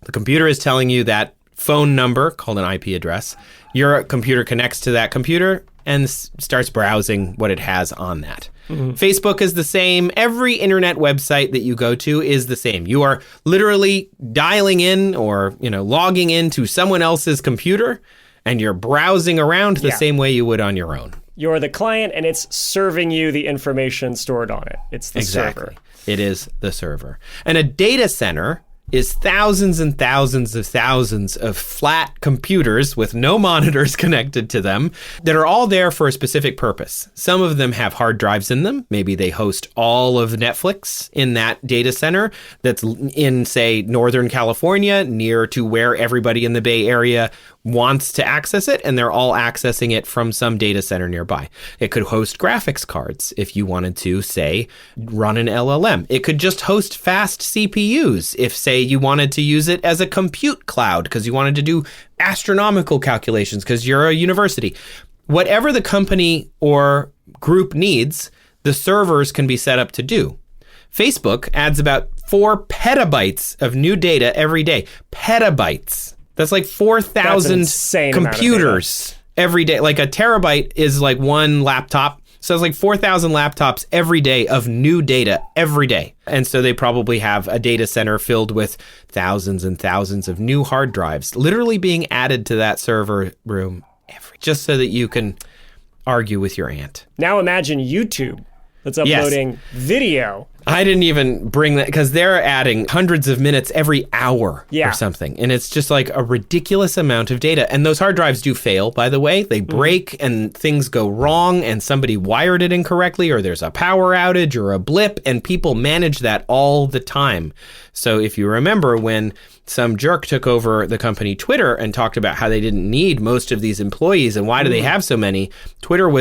The computer is telling you that phone number, called an IP address. Your computer connects to that computer and starts browsing what it has on that. Facebook is the same. Every internet website that you go to is the same. You are literally dialing in or, logging into someone else's computer, and you're browsing around the same way you would on your own. You're the client, and it's serving you the information stored on it. It's the server. It is the server. And a data center is thousands and thousands of flat computers with no monitors connected to them that are all there for a specific purpose. Some of them have hard drives in them. Maybe they host all of Netflix in that data center that's in, say, Northern California, near to where everybody in the Bay Area wants to access it, and they're all accessing it from some data center nearby. It could host graphics cards if you wanted to, say, run an LLM. It could just host fast CPUs if, say, you wanted to use it as a compute cloud because you wanted to do astronomical calculations because you're a university. Whatever the company or group needs, the servers can be set up to do. Facebook adds about 4 petabytes of new data every day. Petabytes. That's like 4,000 computers every day. Like a terabyte is like one laptop. So it's like 4,000 laptops every day of new data every day. And so they probably have a data center filled with thousands and thousands of new hard drives literally being added to that server room just so that you can argue with your aunt. Now imagine YouTube that's uploading video. I didn't even bring that because they're adding hundreds of minutes every hour or something. And it's just like a ridiculous amount of data. And those hard drives do fail, by the way. They break and things go wrong and somebody wired it incorrectly or there's a power outage or a blip and people manage that all the time. So if you remember when some jerk took over the company Twitter and talked about how they didn't need most of these employees and why do they have so many, Twitter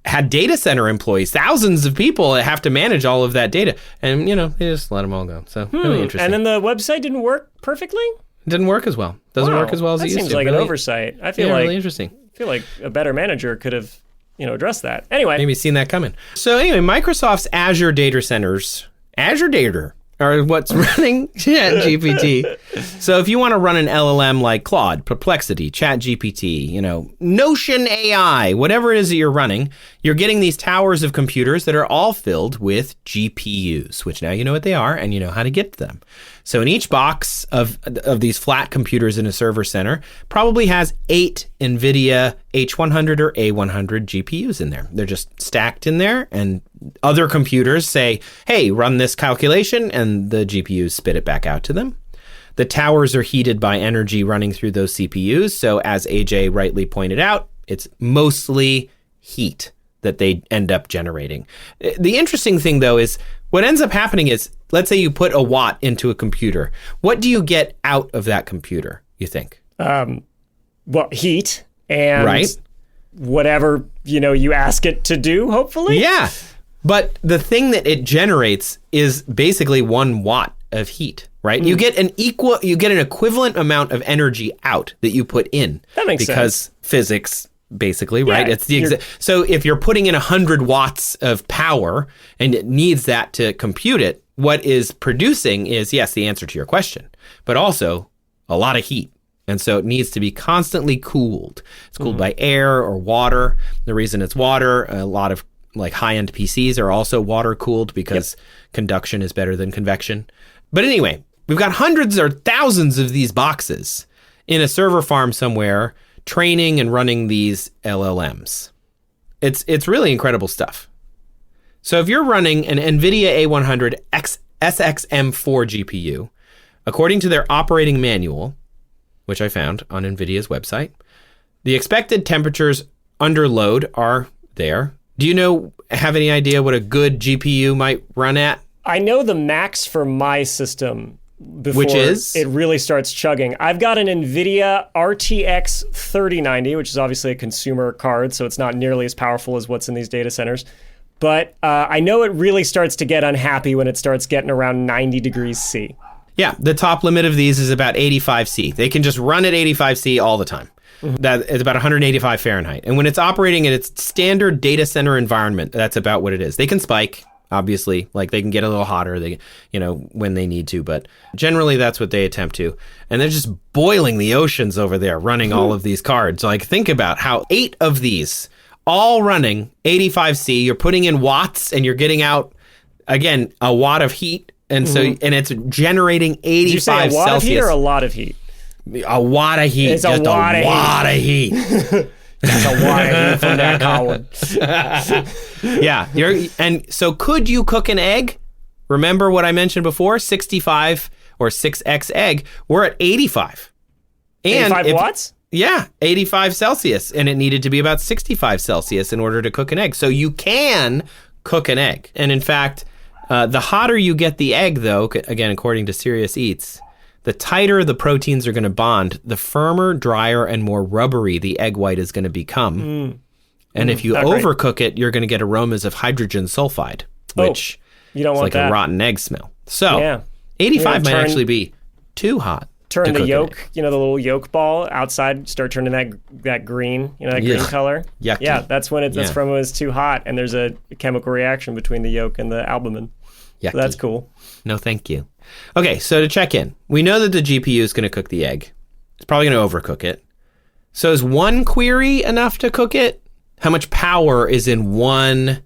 had data center employees, thousands of people that have to manage all of that data. And, they just let them all go. So really interesting. And then the website didn't work perfectly? It didn't work as well. Doesn't work as well as it used to. That seems like an oversight. I feel really interesting. I feel like a better manager could have, addressed that. Anyway. Maybe seen that coming. So anyway, Microsoft's Azure data centers, Azure Data, are what's running ChatGPT. So if you want to run an LLM like Claude, Perplexity, ChatGPT, Notion AI, whatever it is that you're running, you're getting these towers of computers that are all filled with GPUs, which now you know what they are and you know how to get to them. So in each box of these flat computers in a server center probably has 8 NVIDIA H100 or A100 GPUs in there. They're just stacked in there and other computers say, hey, run this calculation, and the GPUs spit it back out to them. The towers are heated by energy running through those CPUs. So as AJ rightly pointed out, it's mostly heat that they end up generating. The interesting thing, though, is what ends up happening is, let's say you put a watt into a computer. What do you get out of that computer, you think? Well, heat and whatever, you ask it to do, hopefully. Yeah. But the thing that it generates is basically 1 watt of heat, right? You get an equivalent amount of energy out that you put in. That makes sense. Because physics, basically, right? It's the so if you're putting in 100 watts of power and it needs that to compute it, what is producing is, yes, the answer to your question, but also a lot of heat. And so it needs to be constantly cooled. It's cooled by air or water. The reason it's water, a lot of like high-end PCs are also water cooled because conduction is better than convection. But anyway, we've got hundreds or thousands of these boxes in a server farm somewhere training and running these LLMs. It's really incredible stuff. So if you're running an NVIDIA A100 SXM4 GPU, according to their operating manual, which I found on NVIDIA's website, the expected temperatures under load are there. Do you have any idea what a good GPU might run at? I know the max for my system before it really starts chugging. I've got an NVIDIA RTX 3090, which is obviously a consumer card, so it's not nearly as powerful as what's in these data centers. But I know it really starts to get unhappy when it starts getting around 90 degrees C. Yeah, the top limit of these is about 85 C. They can just run at 85 C all the time. That is about 185 Fahrenheit. And when it's operating in its standard data center environment, that's about what it is. They can spike, obviously, like they can get a little hotter, when they need to, but generally that's what they attempt to. And they're just boiling the oceans over there running all of these cards. Like think about how 8 of these all running 85 C, you're putting in watts and you're getting out, again, a watt of heat. And so, and it's generating 85 Celsius. Did you say a watt of heat or a lot of heat? A watt of heat. It's just a watt of heat. That's a wire from that coward. Yeah. And so could you cook an egg? Remember what I mentioned before? 65 or 6x egg. We're at 85. And 85 watts? Yeah, 85 Celsius. And it needed to be about 65 Celsius in order to cook an egg. So you can cook an egg. And in fact, the hotter you get the egg, though, again, according to Serious Eats, the tighter the proteins are going to bond, the firmer, drier, and more rubbery the egg white is going to become. And if you overcook it, you're going to get aromas of hydrogen sulfide, which you don't is want like that. a rotten egg smell. So 85 might actually be too hot. Turn the yolk, the little yolk ball outside, start turning that green, that green color. Yucky. Yeah, that's when that's from when it's too hot, and there's a chemical reaction between the yolk and the albumin. Yucky. So that's cool. No, thank you. Okay, so to check in, we know that the GPU is going to cook the egg. It's probably going to overcook it. So is one query enough to cook it? How much power is in one,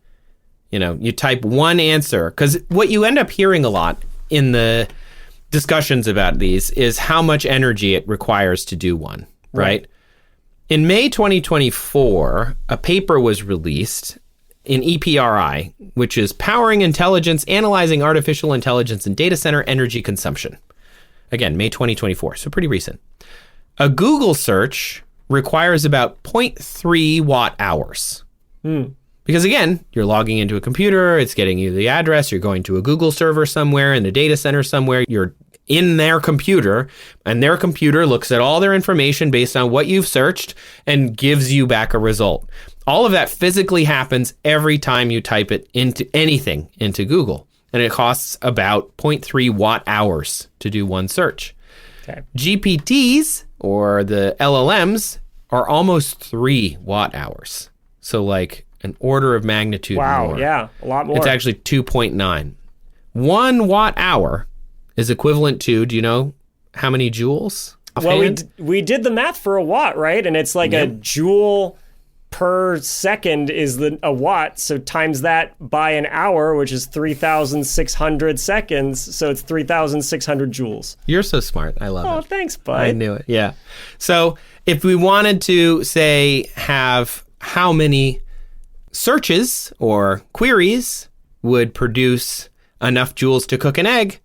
you type one answer? Because what you end up hearing a lot in the discussions about these is how much energy it requires to do one, right? In May 2024, a paper was released in EPRI, which is Powering Intelligence, Analyzing Artificial Intelligence and Data Center Energy Consumption. Again, May 2024, so pretty recent. A Google search requires about 0.3 watt hours. Because again, you're logging into a computer, it's getting you the address, you're going to a Google server somewhere in a data center somewhere, you're in their computer, and their computer looks at all their information based on what you've searched and gives you back a result. All of that physically happens every time you type it into anything into Google, and it costs about 0.3 watt hours to do one search. Okay. GPTs, or the LLMs, are almost 3 watt hours. So like an order of magnitude more. Wow, yeah, a lot more. It's actually 2.9. 1 watt hour is equivalent to, do you know how many joules? Well, we did the math for a watt, right? And it's like a joule per second is a watt. So times that by an hour, which is 3,600 seconds. So it's 3,600 joules. You're so smart. I love it. Oh, thanks, bud. I knew it. Yeah. So if we wanted to, say, have how many searches or queries would produce enough joules to cook an egg,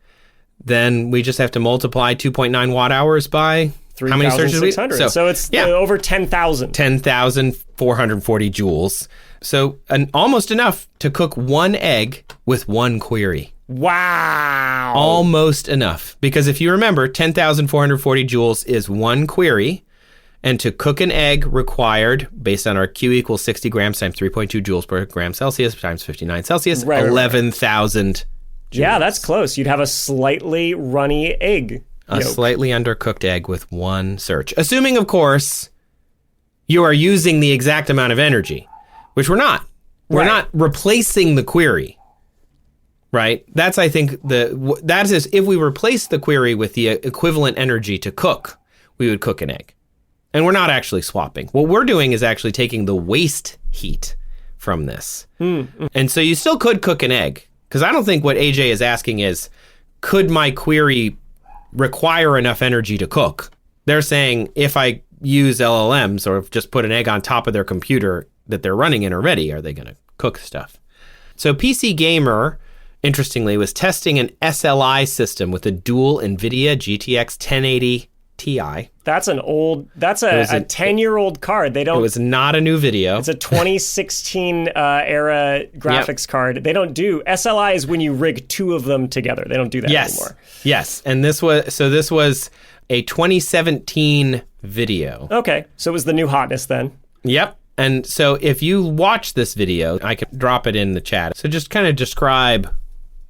then we just have to multiply 2.9 watt hours by how many searches we... So it's over 10,000. 10,440 joules. So almost enough to cook one egg with one query. Wow. Almost enough. Because if you remember, 10,440 joules is one query. And to cook an egg required, based on our Q equals 60 grams times 3.2 joules per gram Celsius times 59 Celsius, 11,000 joules. Yeah, that's close. You'd have a slightly runny egg. A slightly undercooked egg with one search. Assuming, of course, you are using the exact amount of energy, which we're not. We're not replacing the query, right? That's, I think, that is if we replace the query with the equivalent energy to cook, we would cook an egg. And we're not actually swapping. What we're doing is actually taking the waste heat from this. And so you still could cook an egg. Because I don't think what AJ is asking is, could my query require enough energy to cook? They're saying if I use LLMs or just put an egg on top of their computer that they're running in already, are they going to cook stuff? So PC Gamer, interestingly, was testing an SLI system with a dual NVIDIA GTX 1080 Ti. That's a 10-year-old card. It was not a new video. It's a 2016 era graphics card. They don't do SLI is when you rig two of them together. They don't do that anymore. Yes. And this was a 2017 video. Okay. So it was the new hotness then. Yep. And so if you watch this video, I can drop it in the chat. So just kind of describe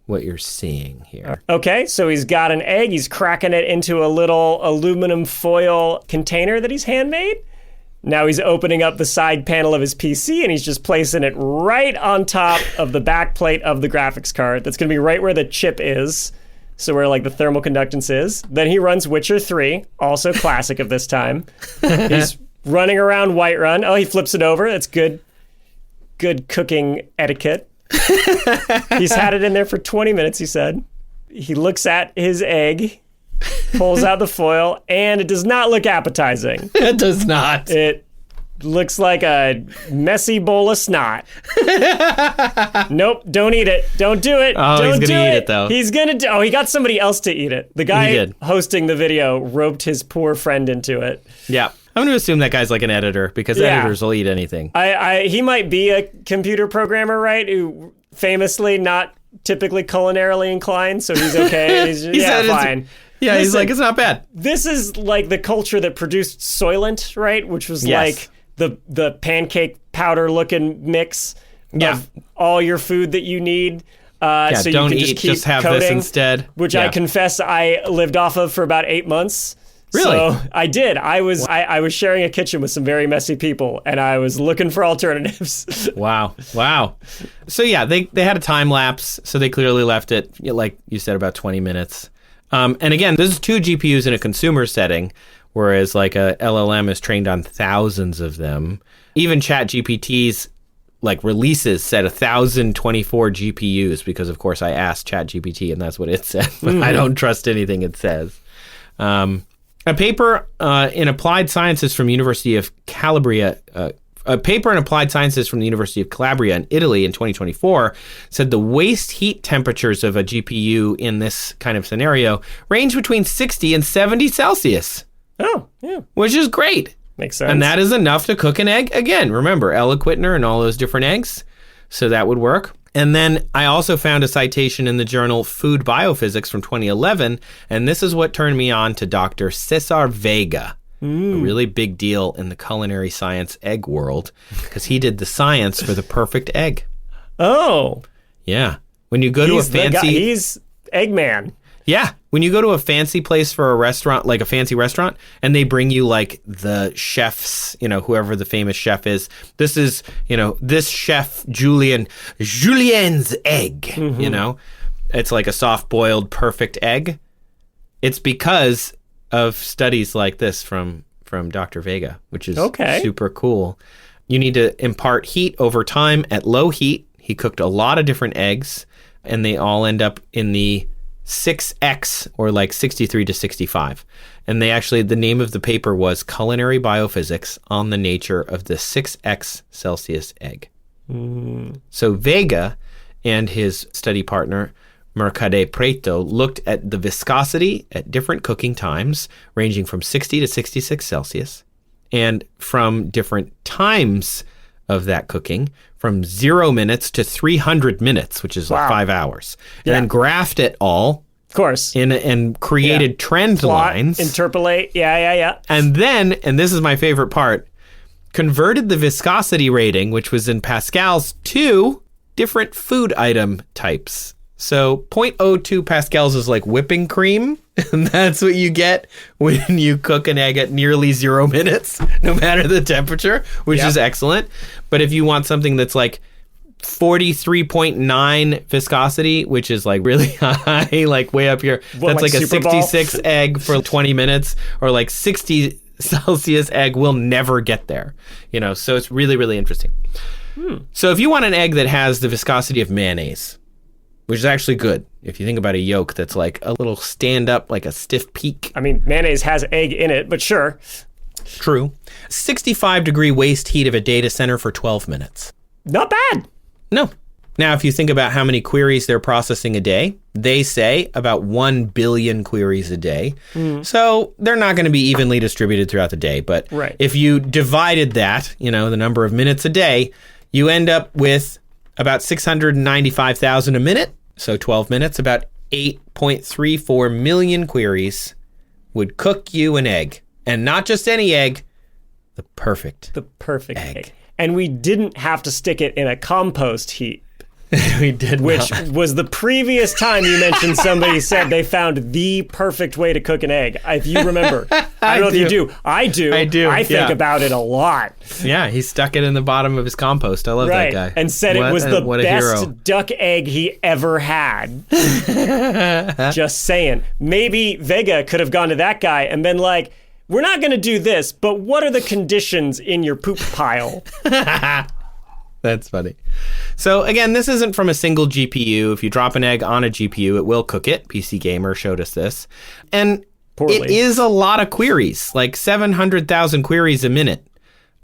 what you're seeing here. Okay, so he's got an egg. He's cracking it into a little aluminum foil container that he's handmade. Now he's opening up the side panel of his PC and he's just placing it right on top of the back plate of the graphics card. That's going to be right where the chip is, so where like the thermal conductance is. Then he runs Witcher 3, also classic of this time. He's running around Whiterun. Oh, he flips it over. That's good cooking etiquette. He's had it in there for 20 minutes, he said. He looks at his egg, pulls out the foil, and it does not look appetizing. It does not. It looks like a messy bowl of snot. Nope, don't eat it. Don't do it. Oh, don't he's do gonna eat it though. He's gonna do. Oh, he got somebody else to eat it. The guy hosting the video roped his poor friend into it. Yeah. I'm going to assume that guy's like an editor because editors will eat anything. He might be a computer programmer, right? Who famously not typically culinarily inclined, so he's okay. He's fine. Yeah, listen, he's like, it's not bad. This is like the culture that produced Soylent, right? Which was like the pancake powder looking mix of all your food that you need. So don't you can eat, just have coding, this instead. Which I confess I lived off of for about 8 months. Really? So I did. I was sharing a kitchen with some very messy people, and I was looking for alternatives. Wow. So yeah, they had a time lapse, so they clearly left it, like you said, about 20 minutes. And again, this is 2 GPUs in a consumer setting, whereas like a LLM is trained on thousands of them. Even ChatGPT's like releases said 1,024 GPUs because, of course, I asked ChatGPT and that's what it said. But I don't trust anything it says. A paper in Applied Sciences from University of Calabria. A paper in Applied Sciences from the University of Calabria in Italy in 2024 said the waste heat temperatures of a GPU in this kind of scenario range between 60 and 70 Celsius. Oh, yeah. Which is great. Makes sense. And that is enough to cook an egg. Again, remember, Eloquitner and all those different eggs. So that would work. And then I also found a citation in the journal Food Biophysics from 2011. And this is what turned me on to Dr. Cesar Vega. A really big deal in the culinary science egg world because he did the science for the perfect egg. Oh. Yeah. When you go to a fancy... He's Eggman. Yeah. When you go to a fancy place for a restaurant, like a fancy restaurant, and they bring you like the chef's, whoever the famous chef is, this is, this chef Julian's egg, It's like a soft-boiled perfect egg. It's because of studies like this from Dr. Vega, which is super cool. You need to impart heat over time at low heat. He cooked a lot of different eggs, and they all end up in the 6X, or like 63 to 65. And the name of the paper was Culinary Biophysics on the Nature of the 6X Celsius Egg. So Vega and his study partner, Mercade Preto, looked at the viscosity at different cooking times, ranging from 60 to 66 Celsius, and from different times of that cooking, from 0 minutes to 300 minutes, which is like 5 hours, and then graphed it all, of course, and created trend lines, interpolate, and then, and this is my favorite part, converted the viscosity rating, which was in pascals, to different food item types. So 0.02 pascals is like whipping cream, and that's what you get when you cook an egg at nearly 0 minutes, no matter the temperature, which is excellent. But if you want something that's like 43.9 viscosity, which is like really high, like way up here, that's like a 66 egg for 20 minutes, or like 60 Celsius egg will never get there. So it's really, really interesting. So if you want an egg that has the viscosity of mayonnaise, which is actually good if you think about a yolk that's like a little stand-up, like a stiff peak. I mean, mayonnaise has egg in it, but sure. True. 65-degree waste heat of a data center for 12 minutes. Not bad. No. Now, if you think about how many queries they're processing a day, they say about 1 billion queries a day. So they're not going to be evenly distributed throughout the day. But if you divided that, the number of minutes a day, you end up with about 695,000 a minute. So 12 minutes, about 8.34 million queries would cook you an egg. And not just any egg, the perfect egg. And we didn't have to stick it in a compost heap. We did Which not. was the previous time you mentioned somebody said they found the perfect way to cook an egg. If you remember. I don't know if you do. I do. I think about it a lot. Yeah, he stuck it in the bottom of his compost. I love that guy. And said it was the best duck egg he ever had. Just saying. Maybe Vega could have gone to that guy and been like, we're not going to do this, but what are the conditions in your poop pile? That's funny. So again, this isn't from a single GPU. If you drop an egg on a GPU, it will cook it. PC Gamer showed us this. And it is a lot of queries, like 700,000 queries a minute.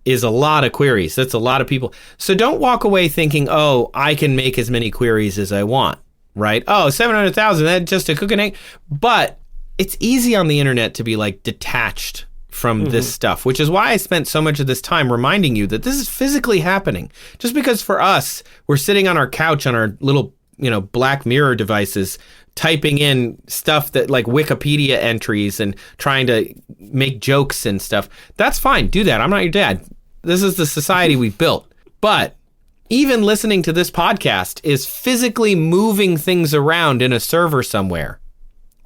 is a lot of queries. That's a lot of people. So don't walk away thinking, oh, I can make as many queries as I want, right? Oh, 700,000, that's just to cook an egg. But it's easy on the internet to be like detached from this stuff, which is why I spent so much of this time reminding you that this is physically happening. Just because for us, we're sitting on our couch on our little, Black Mirror devices, typing in stuff that like Wikipedia entries and trying to make jokes and stuff. That's fine. Do that. I'm not your dad. This is the society we've built. But even listening to this podcast is physically moving things around in a server somewhere.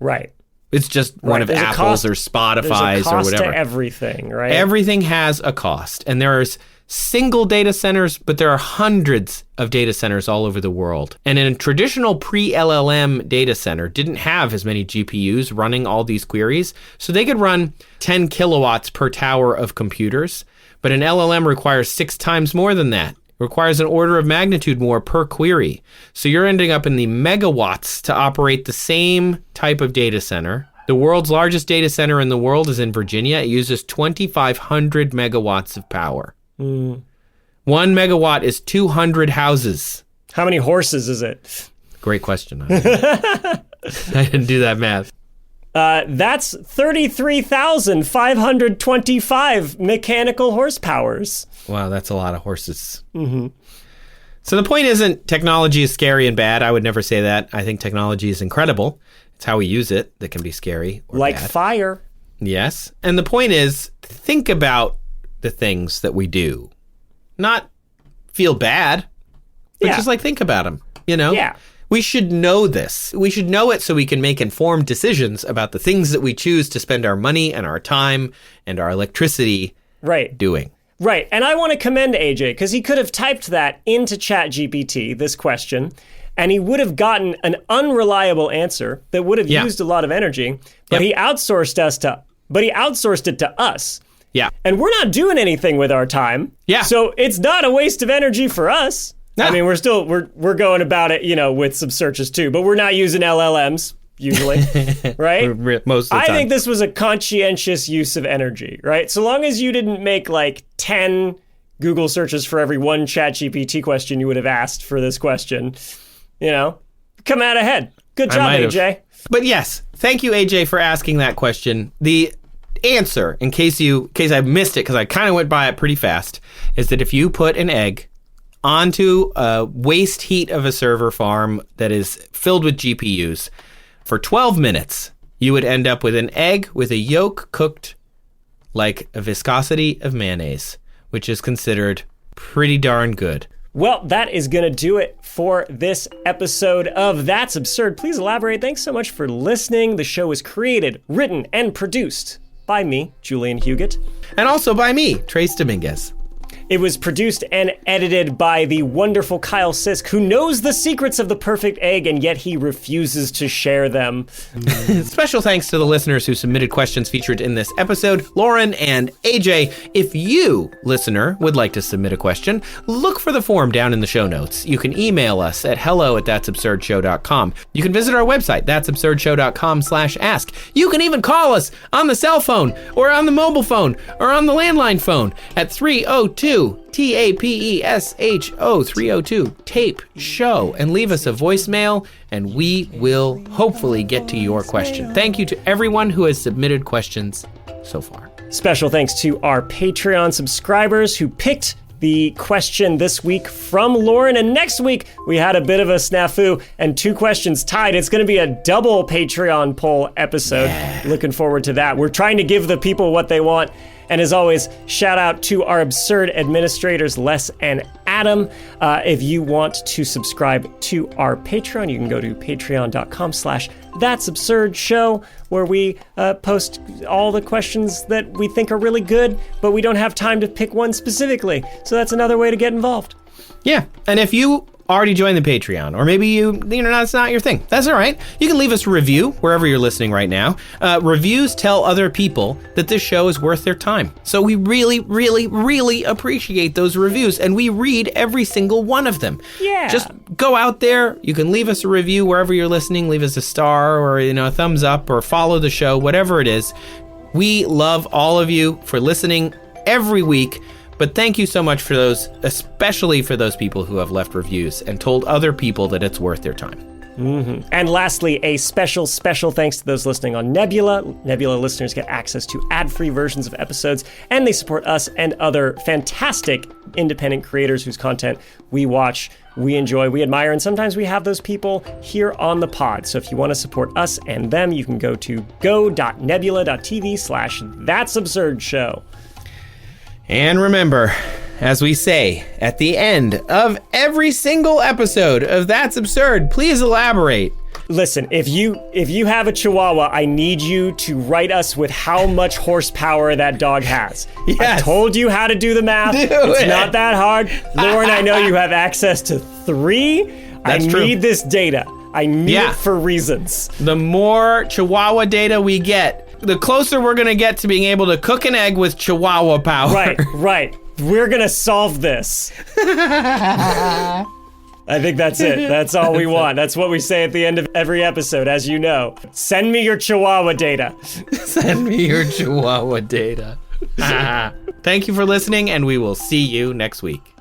Right. It's just one of There's Apple's or Spotify's or whatever. To everything, right? Everything has a cost. And there's single data centers, but there are hundreds of data centers all over the world. And in a traditional pre-LLM data center didn't have as many GPUs running all these queries. So they could run 10 kilowatts per tower of computers. But an LLM requires 6 times more than that. Requires an order of magnitude more per query. So you're ending up in the megawatts to operate the same type of data center. The world's largest data center in the world is in Virginia. It uses 2,500 megawatts of power. 1 megawatt is 200 houses. How many horses is it? Great question. I didn't do that math. That's 33,525 mechanical horsepowers. Wow, that's a lot of horses. Mm-hmm. So the point isn't technology is scary and bad. I would never say that. I think technology is incredible. It's how we use it that can be scary or like bad. Fire. Yes. And the point is, think about the things that we do. Not feel bad, but just like think about them, Yeah. We should know this. We should know it so we can make informed decisions about the things that we choose to spend our money and our time and our electricity doing. Right. And I want to commend AJ because he could have typed that into ChatGPT, this question, and he would have gotten an unreliable answer that would have used a lot of energy, but he outsourced it to us. Yeah. And we're not doing anything with our time. Yeah. So it's not a waste of energy for us. No. I mean, we're going about it, with some searches too, but we're not using LLMs usually, right? Most of the time. I think this was a conscientious use of energy, right? So long as you didn't make like 10 Google searches for every one ChatGPT question you would have asked for this question, come out ahead. Good job, AJ. But yes, thank you, AJ, for asking that question. The answer, in case I missed it, because I kind of went by it pretty fast, is that if you put an egg onto a waste heat of a server farm that is filled with GPUs for 12 minutes, you would end up with an egg with a yolk cooked like a viscosity of mayonnaise, which is considered pretty darn good. Well, that is going to do it for this episode of That's Absurd. Please elaborate. Thanks so much for listening. The show is created, written, and produced by me, Julian Huguet. And also by me, Trace Dominguez. It was produced and edited by the wonderful Kyle Sisk, who knows the secrets of the perfect egg, and yet he refuses to share them. Special thanks to the listeners who submitted questions featured in this episode, Loren and AJ. If you, listener, would like to submit a question, look for the form down in the show notes. You can email us at hello@that'sabsurdshow.com. You can visit our website, that'sabsurdshow.com/ask. You can even call us on the cell phone, or on the mobile phone, or on the landline phone at 302 TAPESHO 302 tape show and leave us a voicemail, and we will hopefully get to your question. Thank you to everyone who has submitted questions so far. Special thanks to our Patreon subscribers who picked the question this week from Loren, and next week we had a bit of a snafu and 2 questions tied. It's going to be a double Patreon poll episode. Yeah. Looking forward to that. We're trying to give the people what they want. And as always, shout out to our absurd administrators, Les and Adam. If you want to subscribe to our Patreon, you can go to patreon.com/that'sabsurdshow, where we post all the questions that we think are really good, but we don't have time to pick one specifically. So that's another way to get involved. Yeah, and if you already joined the Patreon, or maybe that's not your thing, that's all right. You can leave us a review wherever you're listening right now. Reviews tell other people that this show is worth their time. So we really, really, really appreciate those reviews, and we read every single one of them. Yeah. Just go out there. You can leave us a review wherever you're listening. Leave us a star, or a thumbs up, or follow the show, whatever it is. We love all of you for listening every week. But thank you so much for those, especially for those people who have left reviews and told other people that it's worth their time. Mm-hmm. And lastly, a special thanks to those listening on Nebula. Nebula listeners get access to ad-free versions of episodes, and they support us and other fantastic independent creators whose content we watch, we enjoy, we admire, and sometimes we have those people here on the pod. So if you want to support us and them, you can go to go.nebula.tv/that'sabsurdshow. And remember, as we say at the end of every single episode of That's Absurd, please elaborate. Listen, if you have a Chihuahua, I need you to write us with how much horsepower that dog has. Yes. I told you how to do the math. It's not that hard. Loren, I know you have access to 3. That's I true. need this data. I need it for reasons. The more Chihuahua data we get, the closer we're going to get to being able to cook an egg with Chihuahua power. Right. We're going to solve this. I think that's it. That's all we want. That's what we say at the end of every episode, as you know. Send me your Chihuahua data. Send me your Chihuahua data. Thank you for listening, and we will see you next week.